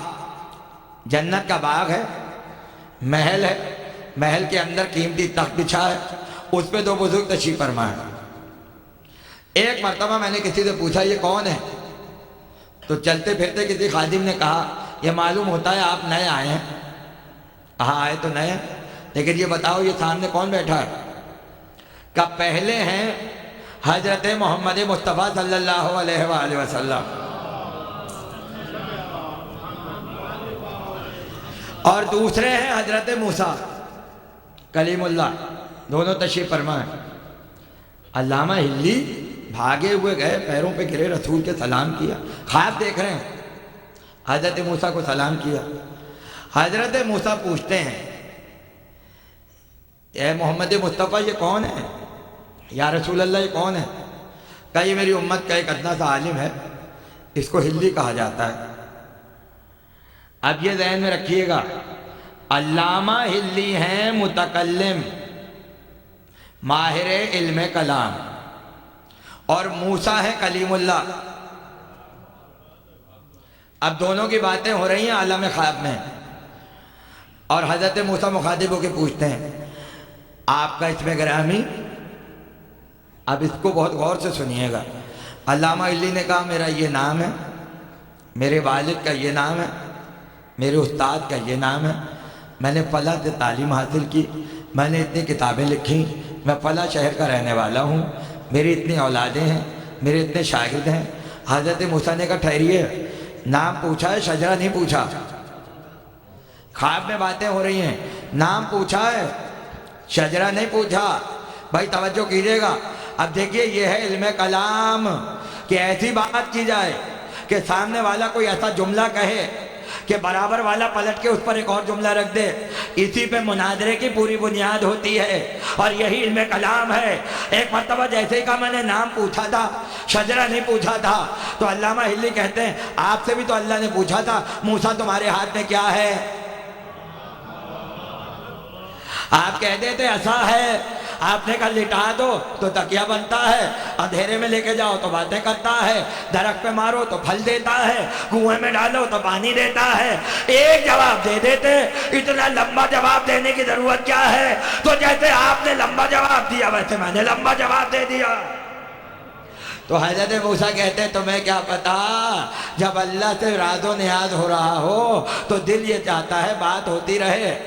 جنت کا باغ ہے، محل ہے، محل کے اندر قیمتی تخت بچھا ہے، اس پہ 2 بزرگ تشریف فرما ہے۔ ایک مرتبہ میں نے کسی سے پوچھا یہ کون ہے، تو چلتے پھرتے کسی خادم نے کہا یہ معلوم ہوتا ہے آپ نئے آئے ہیں۔ کہا آئے تو نئے، لیکن یہ بتاؤ یہ سامنے کون بیٹھا ہے؟ کہ پہلے ہیں حضرت محمد مصطفیٰ صلی اللہ علیہ وآلہ وسلم، اور دوسرے ہیں حضرت موسیٰ کلیم اللہ، دونوں تشریف فرما ہیں۔ علامہ ہلی بھاگے ہوئے گئے، پیروں پہ گرے، رسول کے سلام کیا، خواب دیکھ رہے ہیں، حضرت موسیٰ کو سلام کیا۔ حضرت موسیٰ پوچھتے ہیں اے محمد مصطفیٰ یہ کون ہے؟ یا رسول اللہ یہ کون ہے؟ کہا یہ میری امت کا ایک ادنا سا عالم ہے، اس کو ہلی کہا جاتا ہے۔ اب یہ ذہن میں رکھیے گا، علامہ ہلی ہیں متکلم، ماہر علم کلام، اور موسیٰ ہے کلیم اللہ۔ اب دونوں کی باتیں ہو رہی ہیں عالم خواب میں، اور حضرت موسیٰ مخاطب ہو کے پوچھتے ہیں آپ کا اسم گرامی؟ اب اس کو بہت غور سے سنیے گا۔ علامہ ہلی نے کہا میرا یہ نام ہے، میرے والد کا یہ نام ہے، میرے استاد کا یہ نام ہے، میں نے فلاں سے تعلیم حاصل کی، میں نے اتنی کتابیں لکھی، میں فلاں شہر کا رہنے والا ہوں، میری اتنی اولادیں ہیں، میرے اتنے شاگرد ہیں۔ حضرت موسیٰ نے کہا ٹھہریے، نام پوچھا ہے، شجرہ نہیں پوچھا۔ خواب میں باتیں ہو رہی ہیں، نام پوچھا ہے، شجرہ نہیں پوچھا۔ بھائی توجہ کیجئے گا. اب دیکھیے یہ ہے علم کلام کہ ایسی بات کی جائے کہ سامنے والا کوئی ایسا جملہ کہے کہ برابر والا پلٹ کے اس پر ایک اور جملہ رکھ دے. اسی پہ مناظرے کی پوری بنیاد ہوتی ہے اور یہی علم کلام ہے. ایک مرتبہ جیسے ہی کا میں نے نام پوچھا تھا, شجرہ نہیں پوچھا تھا, تو علامہ ہلی کہتے ہیں آپ سے بھی تو اللہ نے پوچھا تھا موسیٰ تمہارے ہاتھ میں کیا ہے؟ آپ کہتے تھے عصا ہے, آپ نے کہا لٹا دو تو تکیہ بنتا ہے, اندھیرے میں لے کے جاؤ تو باتیں کرتا ہے, درخت پہ مارو تو پھل دیتا ہے, کنویں میں ڈالو تو پانی دیتا ہے. ایک جواب دے دیتے, اتنا لمبا جواب دینے کی ضرورت کیا ہے؟ تو جیسے آپ نے لمبا جواب دیا ویسے میں نے لمبا جواب دے دیا. تو حضرت موسیٰ کہتے ہیں تمہیں کیا پتا, جب اللہ سے راز و نیاز ہو رہا ہو تو دل یہ چاہتا ہے بات ہوتی رہے.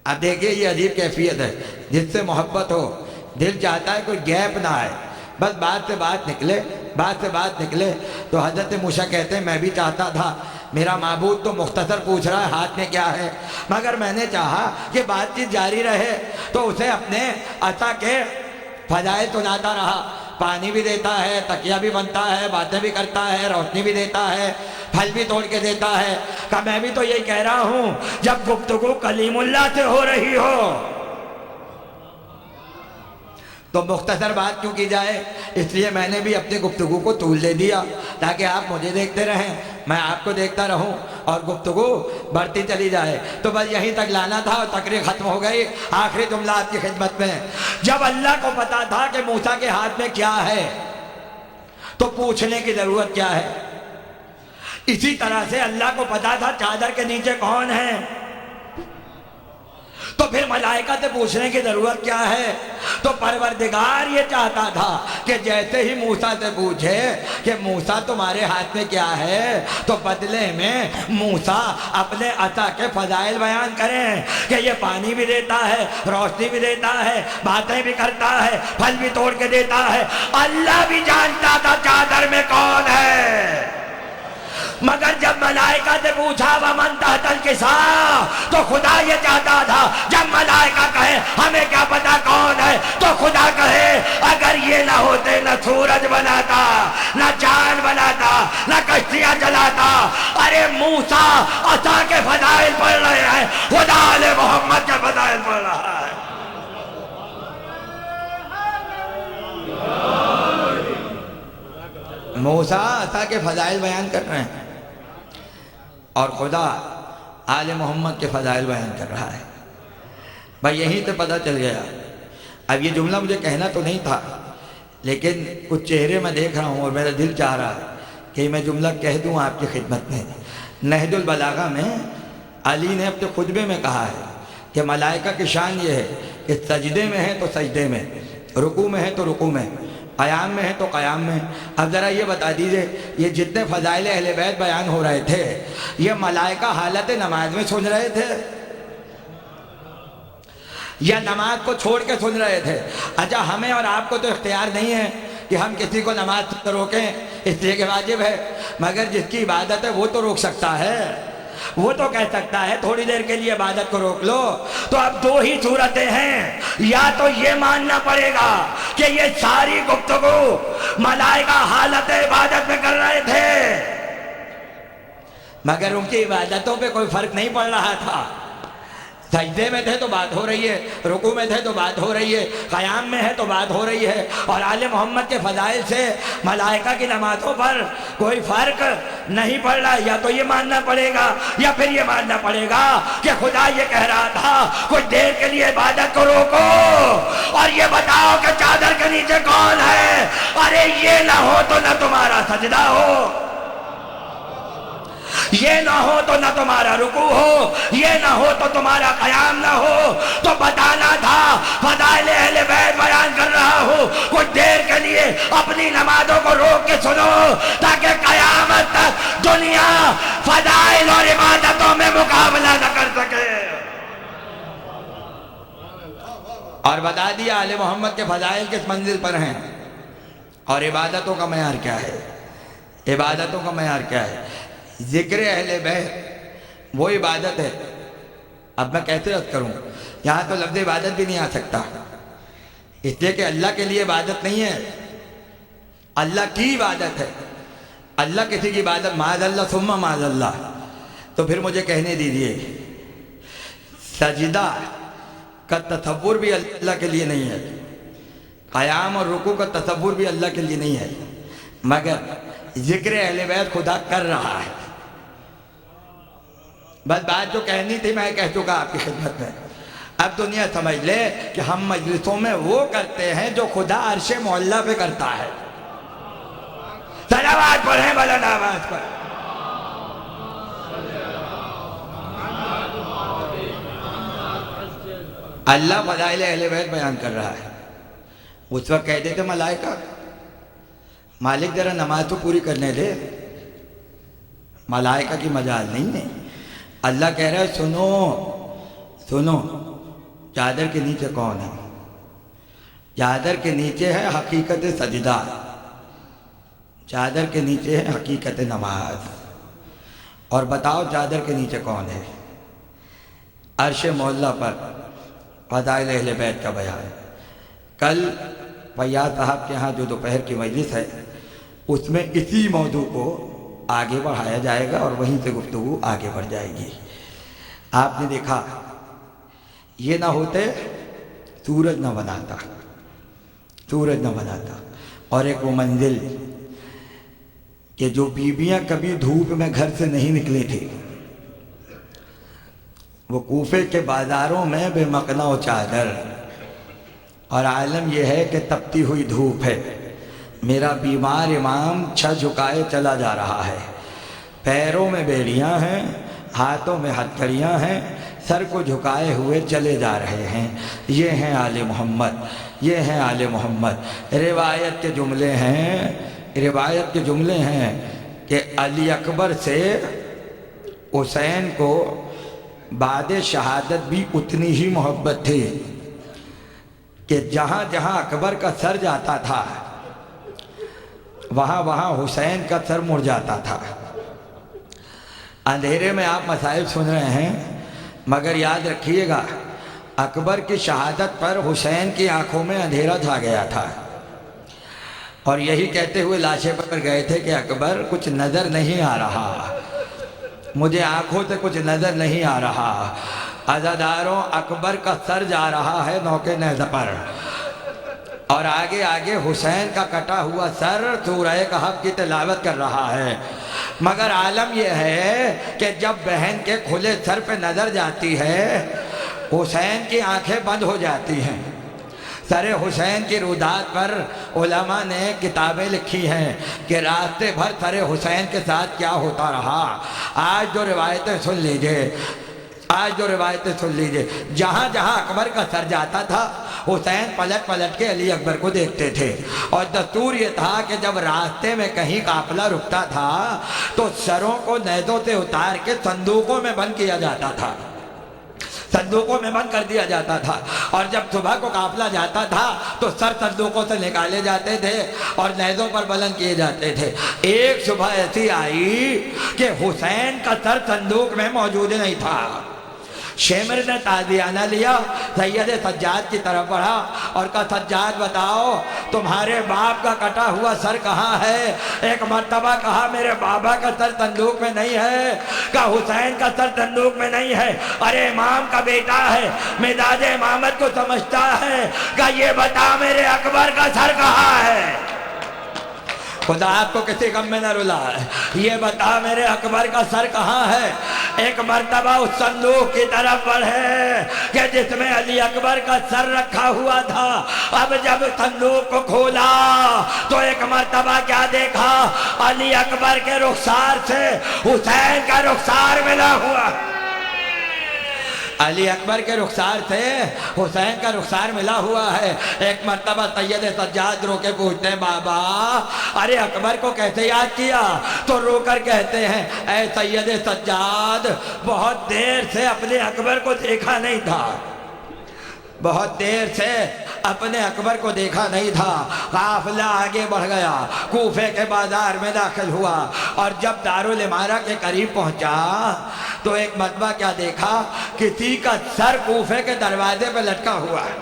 اب دیکھیے یہ عجیب کیفیت ہے, جس سے محبت ہو دل چاہتا ہے کوئی گیپ نہ آئے, بس بات سے بات نکلے, بات سے بات نکلے. تو حضرت موسیٰ کہتے ہیں میں بھی چاہتا تھا, میرا معبود تو مختصر پوچھ رہا ہے ہاتھ میں کیا ہے, مگر میں نے چاہا کہ بات چیت جاری رہے تو اسے اپنے عصا کے فضائل سناتا رہا. پانی بھی دیتا ہے, تکیہ بھی بنتا ہے, باتیں بھی کرتا ہے, روشنی بھی دیتا ہے, پھل بھی توڑ کے دیتا ہے. کہ میں بھی تو یہی کہہ رہا ہوں, جب گفتگو کلیم اللہ سے ہو رہی ہو تو مختصر بات کیوں کی جائے. اس لیے میں نے بھی اپنی گفتگو کو طول دے دیا تاکہ آپ مجھے دیکھتے رہیں, میں آپ کو دیکھتا رہوں اور گفتگو بڑھتی چلی جائے. تو بس یہیں تک لانا تھا اور تقریر ختم ہو گئی. آخری جملہ آپ کی خدمت میں, جب اللہ کو پتا تھا کہ موسیٰ کے ہاتھ میں کیا ہے تو پوچھنے کی ضرورت کیا ہے. اسی طرح سے اللہ کو پتا تھا چادر کے نیچے کون ہے تو پھر ملائکہ سے پوچھنے کی ضرورت کیا ہے. تو پروردگار یہ چاہتا تھا کہ جیسے ہی موسیٰ سے پوچھے کہ موسیٰ تمہارے ہاتھ میں کیا ہے تو بدلے میں موسیٰ اپنے عصا کے فضائل بیان کریں کہ یہ پانی بھی دیتا ہے, روشنی بھی دیتا ہے, باتیں بھی کرتا ہے, پھل بھی توڑ کے دیتا ہے. اللہ بھی جانتا تھا چادر میں کون ہے, مگر جب ملائکہ سے پوچھا ومن تحت الکساء تو خدا یہ چاہتا تھا جب ملائکہ کہے ہمیں کیا پتا کون ہے تو خدا کہے اگر یہ نہ ہوتے نہ سورج بناتا, نہ چاند بناتا, نہ کشتیاں چلاتا. ارے موسیٰ عصا کے فضائل پڑھ رہے ہیں, خدا آل محمد کے فضائل پڑھ رہا ہے. موسیٰ عصا کے فضائل بیان کر رہے ہیں اور خدا آل محمد کے فضائل بیان کر رہا ہے. بھائی یہیں سے پتہ چل گیا. اب یہ جملہ مجھے کہنا تو نہیں تھا لیکن کچھ چہرے میں دیکھ رہا ہوں اور میرا دل چاہ رہا ہے کہ میں جملہ کہہ دوں آپ کی خدمت میں. نہج البلاغہ میں علی نے اپنے خطبے میں کہا ہے کہ ملائکہ کی شان یہ ہے کہ سجدے میں ہے تو سجدے میں, رکوع میں ہے تو رکوع میں, قیام میں ہے تو قیام میں. اب ذرا یہ بتا دیجئے یہ جتنے فضائل اہل بیت بیان ہو رہے تھے یہ ملائکہ حالت نماز میں سن رہے تھے یا نماز کو چھوڑ کے سن رہے تھے؟ اچھا ہمیں اور آپ کو تو اختیار نہیں ہے کہ ہم کسی کو نماز سے روکیں, اس لیے کہ واجب ہے, مگر جس کی عبادت ہے وہ تو روک سکتا ہے, وہ تو کہہ سکتا ہے تھوڑی دیر کے لیے عبادت کو روک لو. تو اب دو ہی صورتیں ہیں, یا تو یہ ماننا پڑے گا کہ یہ ساری گفتگو ملائکہ حالت عبادت میں کر رہے تھے مگر ان کی عبادتوں پہ کوئی فرق نہیں پڑ رہا تھا. سجدے میں تھے تو بات ہو رہی ہے, رکوع میں تھے تو بات ہو رہی ہے, قیام میں ہے تو بات ہو رہی ہے. اور آل محمد کے فضائل سے ملائکہ کی نمازوں پر کوئی فرق نہیں پڑ رہا. یا تو یہ ماننا پڑے گا یا پھر یہ ماننا پڑے گا کہ خدا یہ کہہ رہا تھا کچھ دیر کے لیے عبادت کو روکو اور یہ بتاؤ کہ چادر کے نیچے کون ہے. ارے یہ نہ ہو تو نہ تمہارا سجدہ ہو, یہ نہ ہو تو نہ تمہارا رکوع ہو, یہ نہ ہو تو تمہارا قیام نہ ہو. تو بتانا تھا فضائل اہل بیت بیان کر رہا ہوں, کچھ دیر کے لیے اپنی نمازوں کو روک کے سنو تاکہ قیامت تک دنیا فضائل اور عبادتوں میں مقابلہ نہ کر سکے. اور بتا دیا آل محمد کے فضائل کس منزل پر ہیں اور عبادتوں کا معیار کیا ہے. عبادتوں کا معیار کیا ہے؟ ذکر اہل بیت وہ عبادت ہے. اب میں کیسے عرض کروں, یہاں تو لفظ عبادت بھی نہیں آ سکتا، اس لیے کہ اللہ کے لیے عبادت نہیں ہے، اللہ کی عبادت ہے۔ اللہ کسی کی عبادت معاذ اللہ ثم معاذ اللہ، تو پھر مجھے کہنے دیجیے سجدہ کا تصور بھی اللہ کے لیے نہیں ہے، قیام اور رکوع کا تصور بھی اللہ کے لیے نہیں ہے، مگر ذکر اہل بیت خدا کر رہا ہے۔ بس بات جو کہنی تھی میں کہہ چکا آپ کی خدمت میں۔ اب دنیا سمجھ لے کہ ہم مجلسوں میں وہ کرتے ہیں جو خدا عرش معلیٰ پہ کرتا ہے۔ صلوات پڑھیں بلند آواز پر۔ اللہ فضائل اہل بیت بیان کر رہا ہے، اس وقت کہہ دیتے ملائکہ مالک ذرا نماز تو پوری کرنے دے، ملائکہ کی مجال نہیں ہے۔ اللہ کہہ رہا ہے سنو سنو، چادر کے نیچے کون ہے؟ چادر کے نیچے ہے حقیقت سجدہ، چادر کے نیچے ہے حقیقت نماز۔ اور بتاؤ چادر کے نیچے کون ہے؟ عرش معلیٰ پر فضائل اہل بیت کا بیان۔ کل فیاض صاحب کے ہاں جو دوپہر کی مجلس ہے اس میں اسی موضوع کو آگے بڑھایا جائے گا اور وہیں سے گفتگو آگے بڑھ جائے گی۔ آپ نے دیکھا یہ نہ ہوتے سورج نہ بناتا، سورج نہ بناتا۔ اور ایک وہ منزل کہ جو بیویاں کبھی دھوپ میں گھر سے نہیں نکلی تھی، وہ کوفے کے بازاروں میں بے مقنا و چادر، اور عالم یہ ہے کہ تپتی ہوئی دھوپ ہے، میرا بیمار امام چھا جھکائے چلا جا رہا ہے، پیروں میں بیڑیاں ہیں، ہاتھوں میں ہتھکڑیاں ہیں، سر کو جھکائے ہوئے چلے جا رہے ہیں۔ یہ ہیں آل محمد، یہ ہیں آل محمد۔ روایت کے جملے ہیں، روایت کے جملے ہیں کہ علی اکبر سے حسین کو بعد شہادت بھی اتنی ہی محبت تھی کہ جہاں جہاں اکبر کا سر جاتا تھا وہاں وہاں حسین کا سر مڑ جاتا تھا۔ اندھیرے میں آپ مسائل سن رہے ہیں، مگر یاد رکھیے گا اکبر کی شہادت پر حسین کی آنکھوں میں اندھیرا چھا گیا تھا، اور یہی کہتے ہوئے لاشے پر گئے تھے کہ اکبر کچھ نظر نہیں آ رہا، مجھے آنکھوں سے کچھ نظر نہیں آ رہا۔ عزاداروں اکبر کا سر جا رہا ہے نوکے نیزہ پر، اور آگے آگے حسین کا کٹا ہوا سر سورہ کہف کی تلاوت کر رہا ہے۔ مگر عالم یہ ہے کہ جب بہن کے کھلے سر پہ نظر جاتی ہے حسین کی آنکھیں بند ہو جاتی ہیں۔ سر حسین کی رودات پر علماء نے کتابیں لکھی ہیں کہ راستے بھر سر حسین کے ساتھ کیا ہوتا رہا۔ آج جو روایتیں سن لیجئے، آج جو روایتیں سن لیجئے، جہاں جہاں اکبر کا سر جاتا تھا حسین پلٹ پلٹ کے علی اکبر کو دیکھتے تھے، اور دستور یہ تھا کہ جب راستے میں کہیں قافلہ رکتا تھا تو سروں کو نیزوں سے اتار کے صندوقوں میں بند کیا جاتا تھا، صندوقوں میں بند کر دیا جاتا تھا، اور جب صبح کو قافلہ جاتا تھا تو سر صندوقوں سے نکالے جاتے تھے اور نیزوں پر بلند کیے جاتے تھے۔ ایک صبح ایسی آئی کہ حسین کا سر صندوق میں موجود نہیں تھا۔ شیمر نے تعزیانہ لیا، سید سجاد کی طرف بڑھا اور کہا سجاد بتاؤ تمہارے باپ کا کٹا ہوا سر کہاں ہے؟ ایک مرتبہ کہا میرے بابا کا سر صندوق میں نہیں ہے، کہا حسین کا سر صندوق میں نہیں ہے، ارے امام کا بیٹا ہے، مزاج امامت کو سمجھتا ہے، کہا یہ بتا میرے اکبر کا سر کہاں ہے؟ خدا آپ کو کسی غم میں نہ رلا ہے، یہ بتا میرے اکبر کا سر کہاں ہے؟ ایک مرتبہ اس صندوق کی طرف بڑھے کہ جس میں علی اکبر کا سر رکھا ہوا تھا۔ اب جب صندوق کو کھولا تو ایک مرتبہ کیا دیکھا؟ علی اکبر کے رخسار سے حسین کا رخسار ملا ہوا، علی اکبر کے رخسار سے حسین کا رخسار ملا ہوا ہے۔ ایک مرتبہ سید سجاد رو کے پوچھتے ہیں بابا ارے اکبر کو کیسے یاد کیا؟ تو رو کر کہتے ہیں اے سید سجاد بہت دیر سے اپنے اکبر کو دیکھا نہیں تھا، بہت دیر سے اپنے اکبر کو دیکھا نہیں تھا، قافلہ آگے بڑھ گیا، کوفے کے بازار میں داخل ہوا، اور جب دارالعمارہ کے قریب پہنچا تو ایک مرتبہ کیا دیکھا، کسی کا سر کوفے کے دروازے پہ لٹکا ہوا ہے۔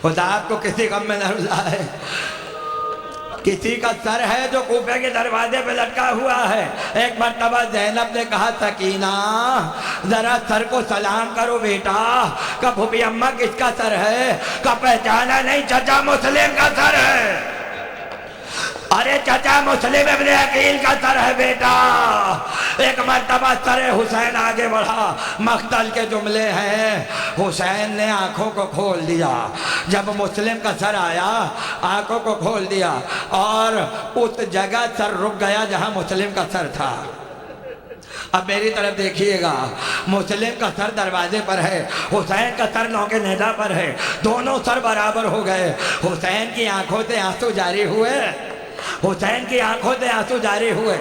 خدا آپ کو کسی غم میں نہ رلائے، کسی کا سر ہے جو کوفے کے دروازے پہ لٹکا ہوا ہے۔ ایک مرتبہ زینب نے کہا سکینہ ذرا سر کو سلام کرو بیٹا، کہ پھوپھی اماں کس کا سر ہے؟ کہ پہچانا نہیں، چچا مسلم کا سر ہے۔ ارے چچا مسلم ابن عقیل کا سر ہے بیٹا۔ ایک مرتبہ سر حسین آگے بڑھا، مقتل کے جملے ہیں، حسین نے آنکھوں کو کھول دیا، جب مسلم کا سر آیا آنکھوں کو کھول دیا، اور اس جگہ سر رک گیا جہاں مسلم کا سر تھا۔ اب میری طرف دیکھیے گا، مسلم کا سر دروازے پر ہے، حسین کا سر نوکے نیزہ پر ہے، دونوں سر برابر ہو گئے۔ حسین کی آنکھوں سے آنسو جاری ہوئے، حسین کی آنکھوں سے آنسو جاری ہوئے،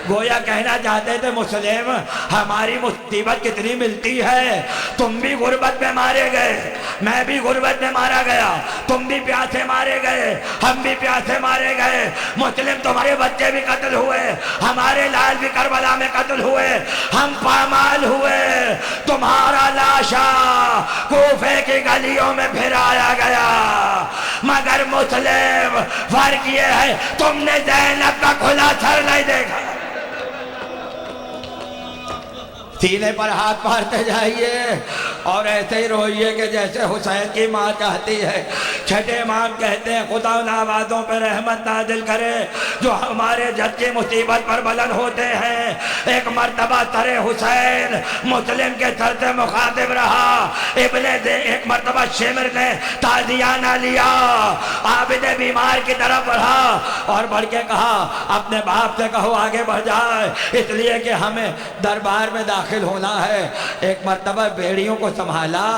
گویا کہنا چاہتے تھے مسلم ہماری مصیبت کتنی ملتی ہے، تم بھی غربت میں مارے گئے، میں بھی غربت میں مارا گیا، تم بھی پیاسے مارے گئے، ہم بھی پیاسے مارے گئے، مسلم تمہارے بچے بھی قتل ہوئے، ہمارے لال بھی کربلا میں قتل ہوئے، ہم پامال ہوئے، تمہارا لاشا کوفے کی گلیوں میں پھرایا گیا، مگر مسلم فرق یہ ہے تم نے زینب کا کھلا سر نہیں دیکھا۔ سینے پر ہاتھ مارتے جائیے اور ایسے ہی روئیے کہ جیسے حسین کی ماں چاہتی ہے۔ چھٹے امام کہتے ہیں خدا ان آوازوں پہ رحمت نازل کرے جو ہمارے جد کی مصیبت پر بلند ہوتے ہیں۔ ایک مرتبہ سر حسین مسلم کے سر سے مخاطب رہا، ایک مرتبہ شمر نے تازیانہ لیا، عابد بیمار کی طرف بڑھا اور بڑھ کے کہا اپنے باپ سے کہو آگے بڑھ جائے، اس لیے کہ ہمیں دربار میں داخل ہونا ہے۔ ایک مرتبہ بیڑیوں کو سنبھالا،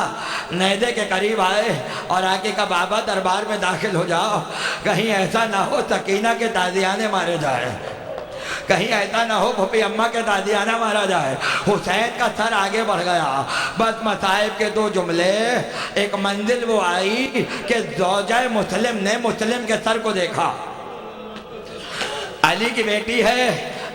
نیزے کے قریب آئے اور آگے کا بابا دربار میں داخل ہو جاؤ، کہیں ایسا نہ ہو سکینہ کے تازیانے مارے جائے، کہیں ایسا نہ ہو پھوپھی اماں کے تازیانہ مارا جائے۔ حسین کا سر آگے بڑھ گیا، بس مصائب کے دو جملے، ایک منزل وہ آئی کہ زوجہ مسلم نے مسلم کے سر کو دیکھا، علی کی بیٹی ہے،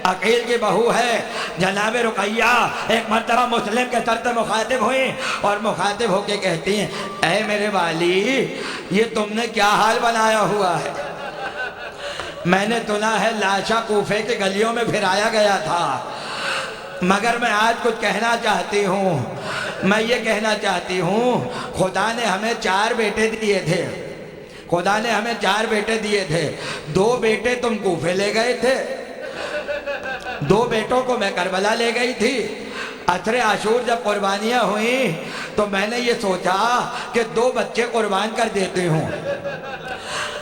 عقیل کی بہو ہے جناب رقیہ، ایک مرتبہ مسلم کے سر سے مخاطب ہوئی اور مخاطب ہو کے کہتی ہیں اے میرے والی یہ تم نے کیا حال بنایا ہوا ہے؟ میں نے سنا ہے لاشا کوفے کے گلیوں میں پھرایا گیا تھا، مگر میں آج کچھ کہنا چاہتی ہوں، میں یہ کہنا چاہتی ہوں خدا نے ہمیں 4 بیٹے دیے تھے، خدا نے ہمیں 4 بیٹے دیے تھے، 2 بیٹے تم کوفے لے گئے تھے، 2 بیٹوں کو میں کربلا لے گئی تھی۔ عصر عاشور جب قربانیاں ہوئیں تو میں نے یہ سوچا کہ 2 بچے قربان کر دیتی ہوں،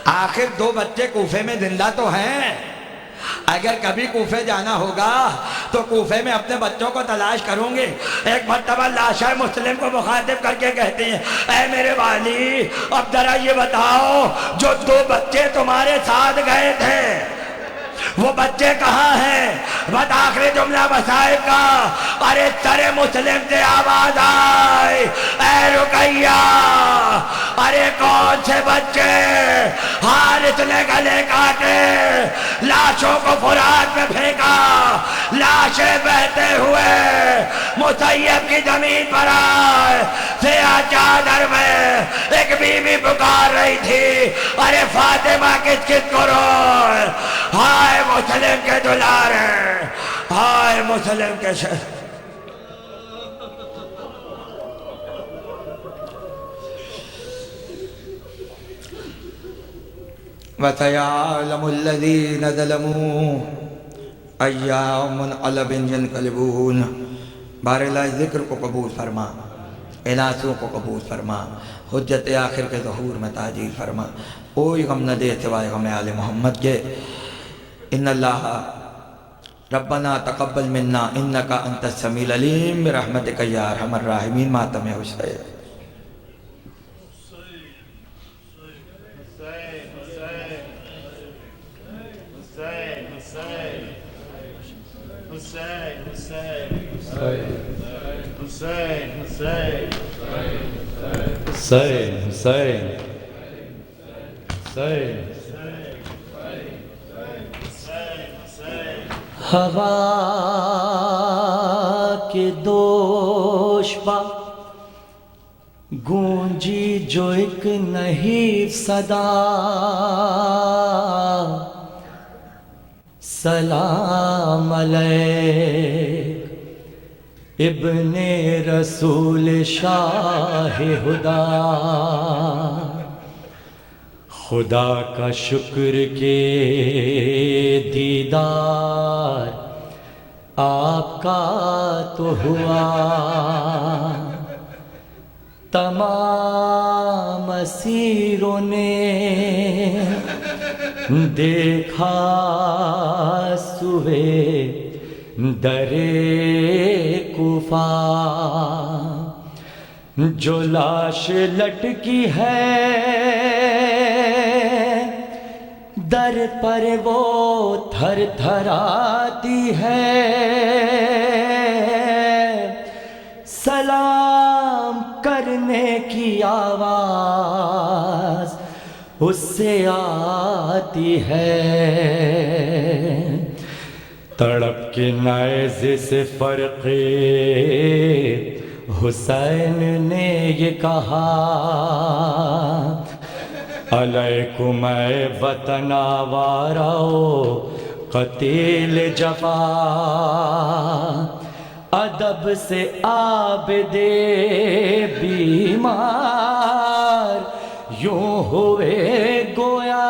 آخر 2 بچے کوفے میں زندہ تو ہیں، اگر کبھی کوفے جانا ہوگا تو کوفے میں اپنے بچوں کو تلاش کروں گی۔ ایک مرتبہ لاشا مسلم کو مخاطب کر کے کہتی ہیں اے میرے والی اب ذرا یہ بتاؤ جو 2 بچے تمہارے ساتھ گئے تھے وہ بچے کہاں ہیں؟ بس آخری جملہ مصائب کا، ارے سر مسلم سے آواز آئے اے رقیہ، ارے کون سے بچے؟ حارث نے گلے کاٹے، لاشوں کو فرات میں پھینکا، لاشیں بہتے ہوئے مسیب کی زمین پر آئے، سیاہ چادر میں ایک بیوی پکار رہی تھی ارے فاطمہ کس کس کو روئے، ہائے مسلم کے دلارے، ہائے مسلم کے شہر۔ وَسَيَعْلَمُ الَّذِينَ ظَلَمُوا أَيَّ مُنْقَلَبٍ يَنْقَلِبُونَ۔ باراللہ ذکر کو قبول فرما، اناسوں کو قبول فرما، حجت آخر کے ظہور میں تاجیل فرما، کوئی غم نہ دے سوائے غم آل محمد کے۔ ان اللہ ربنا تقبل منا انکا انت السمیع العلیم برحمتک یا ارحم الراحمین۔ ماتم حسین۔ Hussein, Hussein, Hussein, Hussein, Hussein, حسین حسین حسین ہوا کے دوش پا گونجی جو ایک نحیف صدا، سلام علیک ابن رسول شاہ ہدا، خدا کا شکر کے دیدار آپ کا تو ہوا، تمام اسیروں نے دیکھا سوئے در کوفہ، جو لاش لٹکی ہے در پر وہ تھر تھر آتی ہے، سلام کرنے کی آواز اس سے آتی ہے، تڑپ کے نیزے سے فرق حسین نے یہ کہا، علیکم اے وطن آوارو قتیل جفا، ادب سے عابد بیمار یوں ہوئے گویا،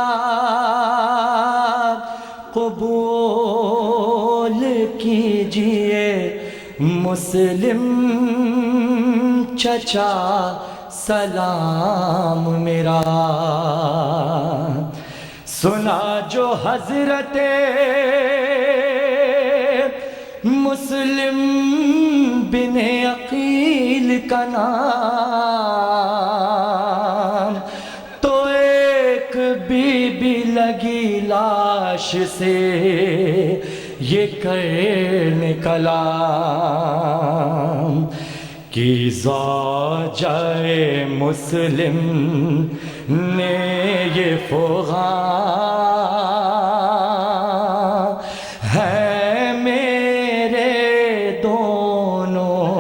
قبول کیجئے مسلم چچا سلام میرا، سنا جو حضرت مسلم بن عقیل کا نام، تو ایک بی بی لگی لاش سے یہ کرنے کلام، کی زوجہ مسلم نے یہ فغاں ہے میرے دونوں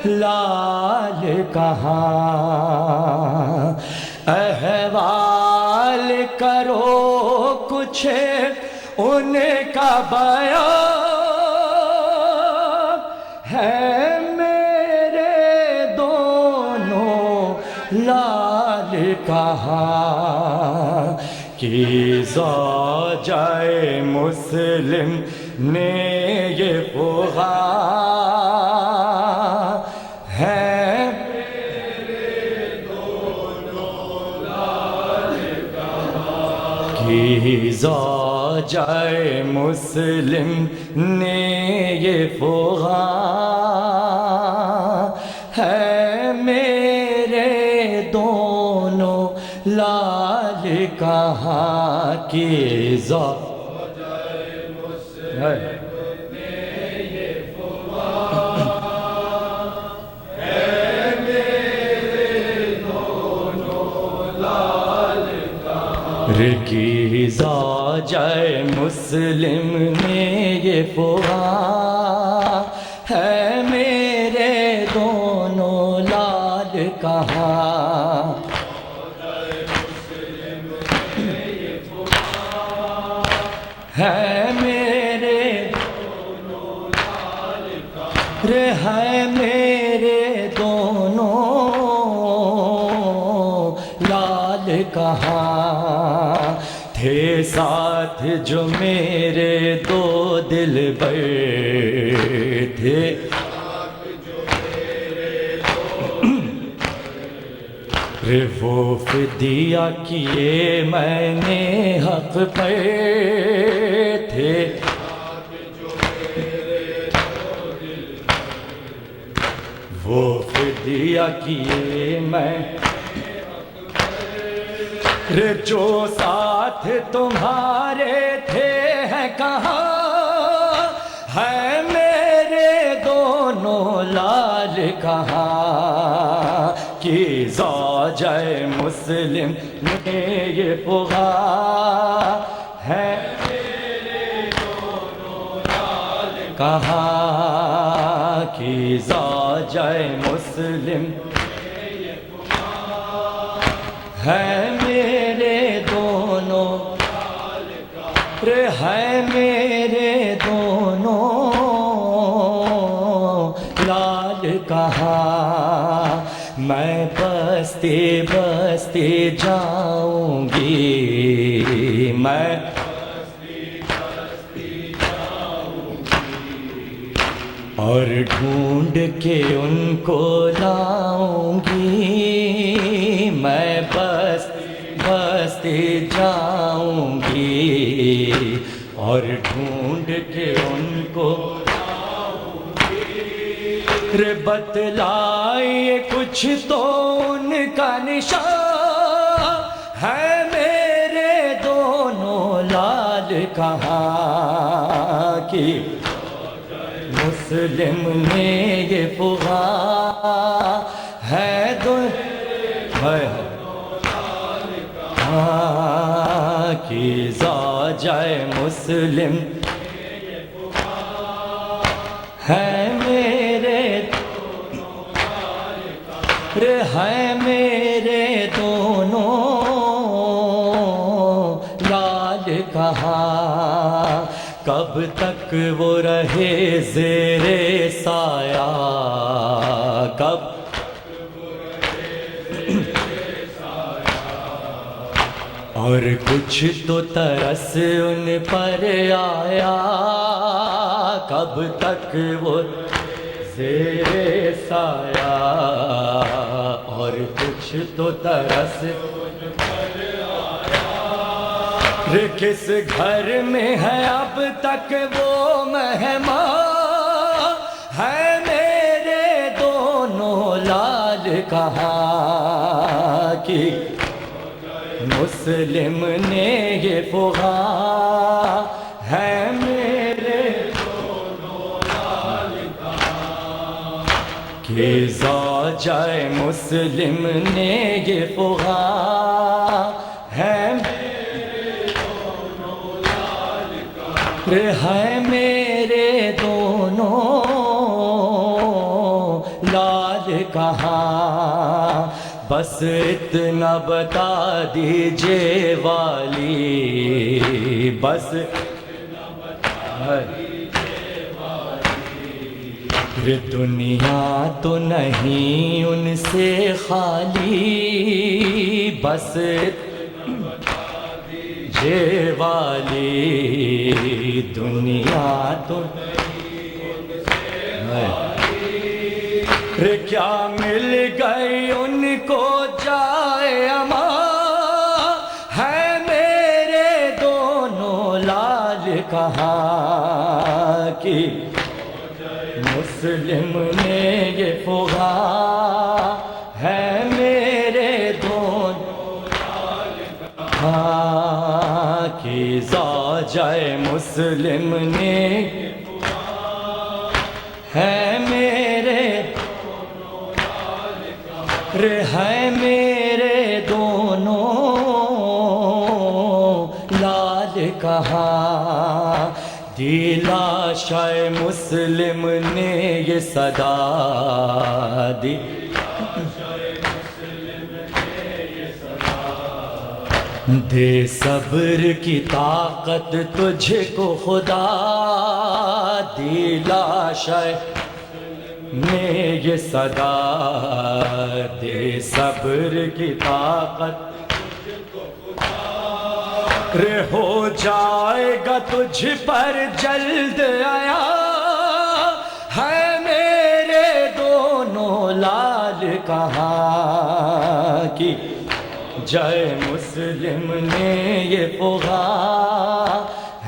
لال کہاں، احوال کرو کچھ ان کا بیان ہے میرے دونوں لال کہاں، کی زوجہ مسلم نے یہ فغاں ہے کی زوجہ مسلم نے یہ فغاں ہے میرے دونوں لال کہاں، کی زوجہ مسلم نے یہ فغاں ہے میرے دونوں لال کی زوجہ مسلم نے یہ فغاں ہے میرے دونوں لال کہاں، ہے میرے دونوں لال کہاں، ہے میرے دونوں لال کہاں، تھے ساتھ جو میرے دو دلبر تھے، وہ فدیہ کیے میں نے حق پر تھے، وہ فدیہ کیے میں جو ساتھ تمہارے تھے ہیں کہاں، ہے کہاں کی زوجہ مسلم میں یہ فغاں ہے کہاں کی زوجہ مسلم ہے میرے دونوں ہے میرے دونوں لال کہاں میں بستے بستے جاؤں گی میں اور ڈھونڈ کے ان کو لاؤں گی میں بستے جاؤں گی اور ڈھونڈ کے ان کو بتلائیے کچھ تو ان کا نشان ہے میرے دونوں لال کہاں کی مسلم نے یہ فغاں ہے کی زوجہ مسلم ہے میرے دونوں لال کہاں کب تک وہ رہے زیر سایہ کب اور کچھ تو ترس ان پر آیا کب تک وہ زیر سایہ اور کچھ تو ترس کس گھر میں ہے اب تک وہ مہمان ہے میرے دونوں لال کہاں کی مسلم نے یہ فغاں ہے میرے کہ زوجہ مسلم نے یہ فغاں ہے میرے دونوں لال کہاں بس اتنا بتا دیجئے والی بس دنیا تو نہیں ان سے خالی بس یہ والی دنیا تو کیا مل گئی ان کو جائے امان ہے میرے دونوں لال کہاں کی مسلم نے یہ فغاں ہے میرے دونوں کہاں کی زوجہ مسلم نے ہے میرے دونوں لال کہاں دیلا شاہ مسلم نے یہ صدا دی دے صبر کی طاقت تجھ کو خدا دیلا شاہ نے یہ صدا دے صبر کی طاقت ہو جائے گا تجھ پر جلد آیا ہے میرے دونوں لال کہاں کی جائے مسلم نے یہ فغاں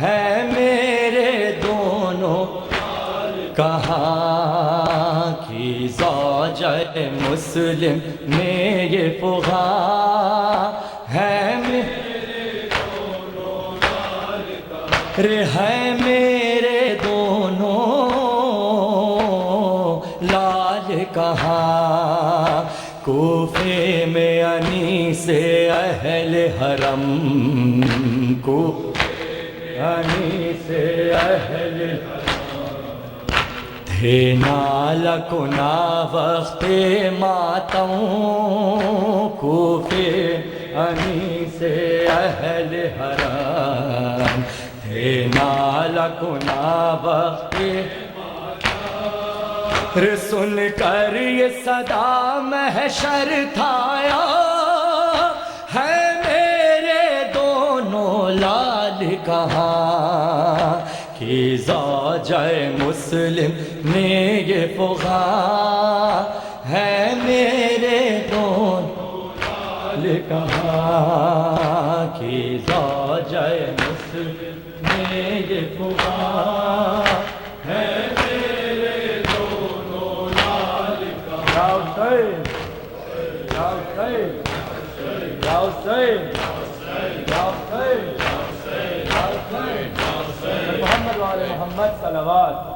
ہے میرے دونوں کہاں کی زوجہ مسلم نے یہ فغاں ہے میرے دونوں لال کہاں کوفے میں انیس اہل حرم کوفے انیس اہل تھے نالا کنا وقت ماتم کوفے انیس اہل حرم تھے نالا کنا وقت سن کر یہ صدا محشر تھایا ہے میرے دونوں لال کہاں کہ زوجہ مسلم نے یہ پغا ہے میرے دونوں لال کہاں کہ زوجہ مسلم نے یہ پغا ہے محمد وعلى محمد صلوات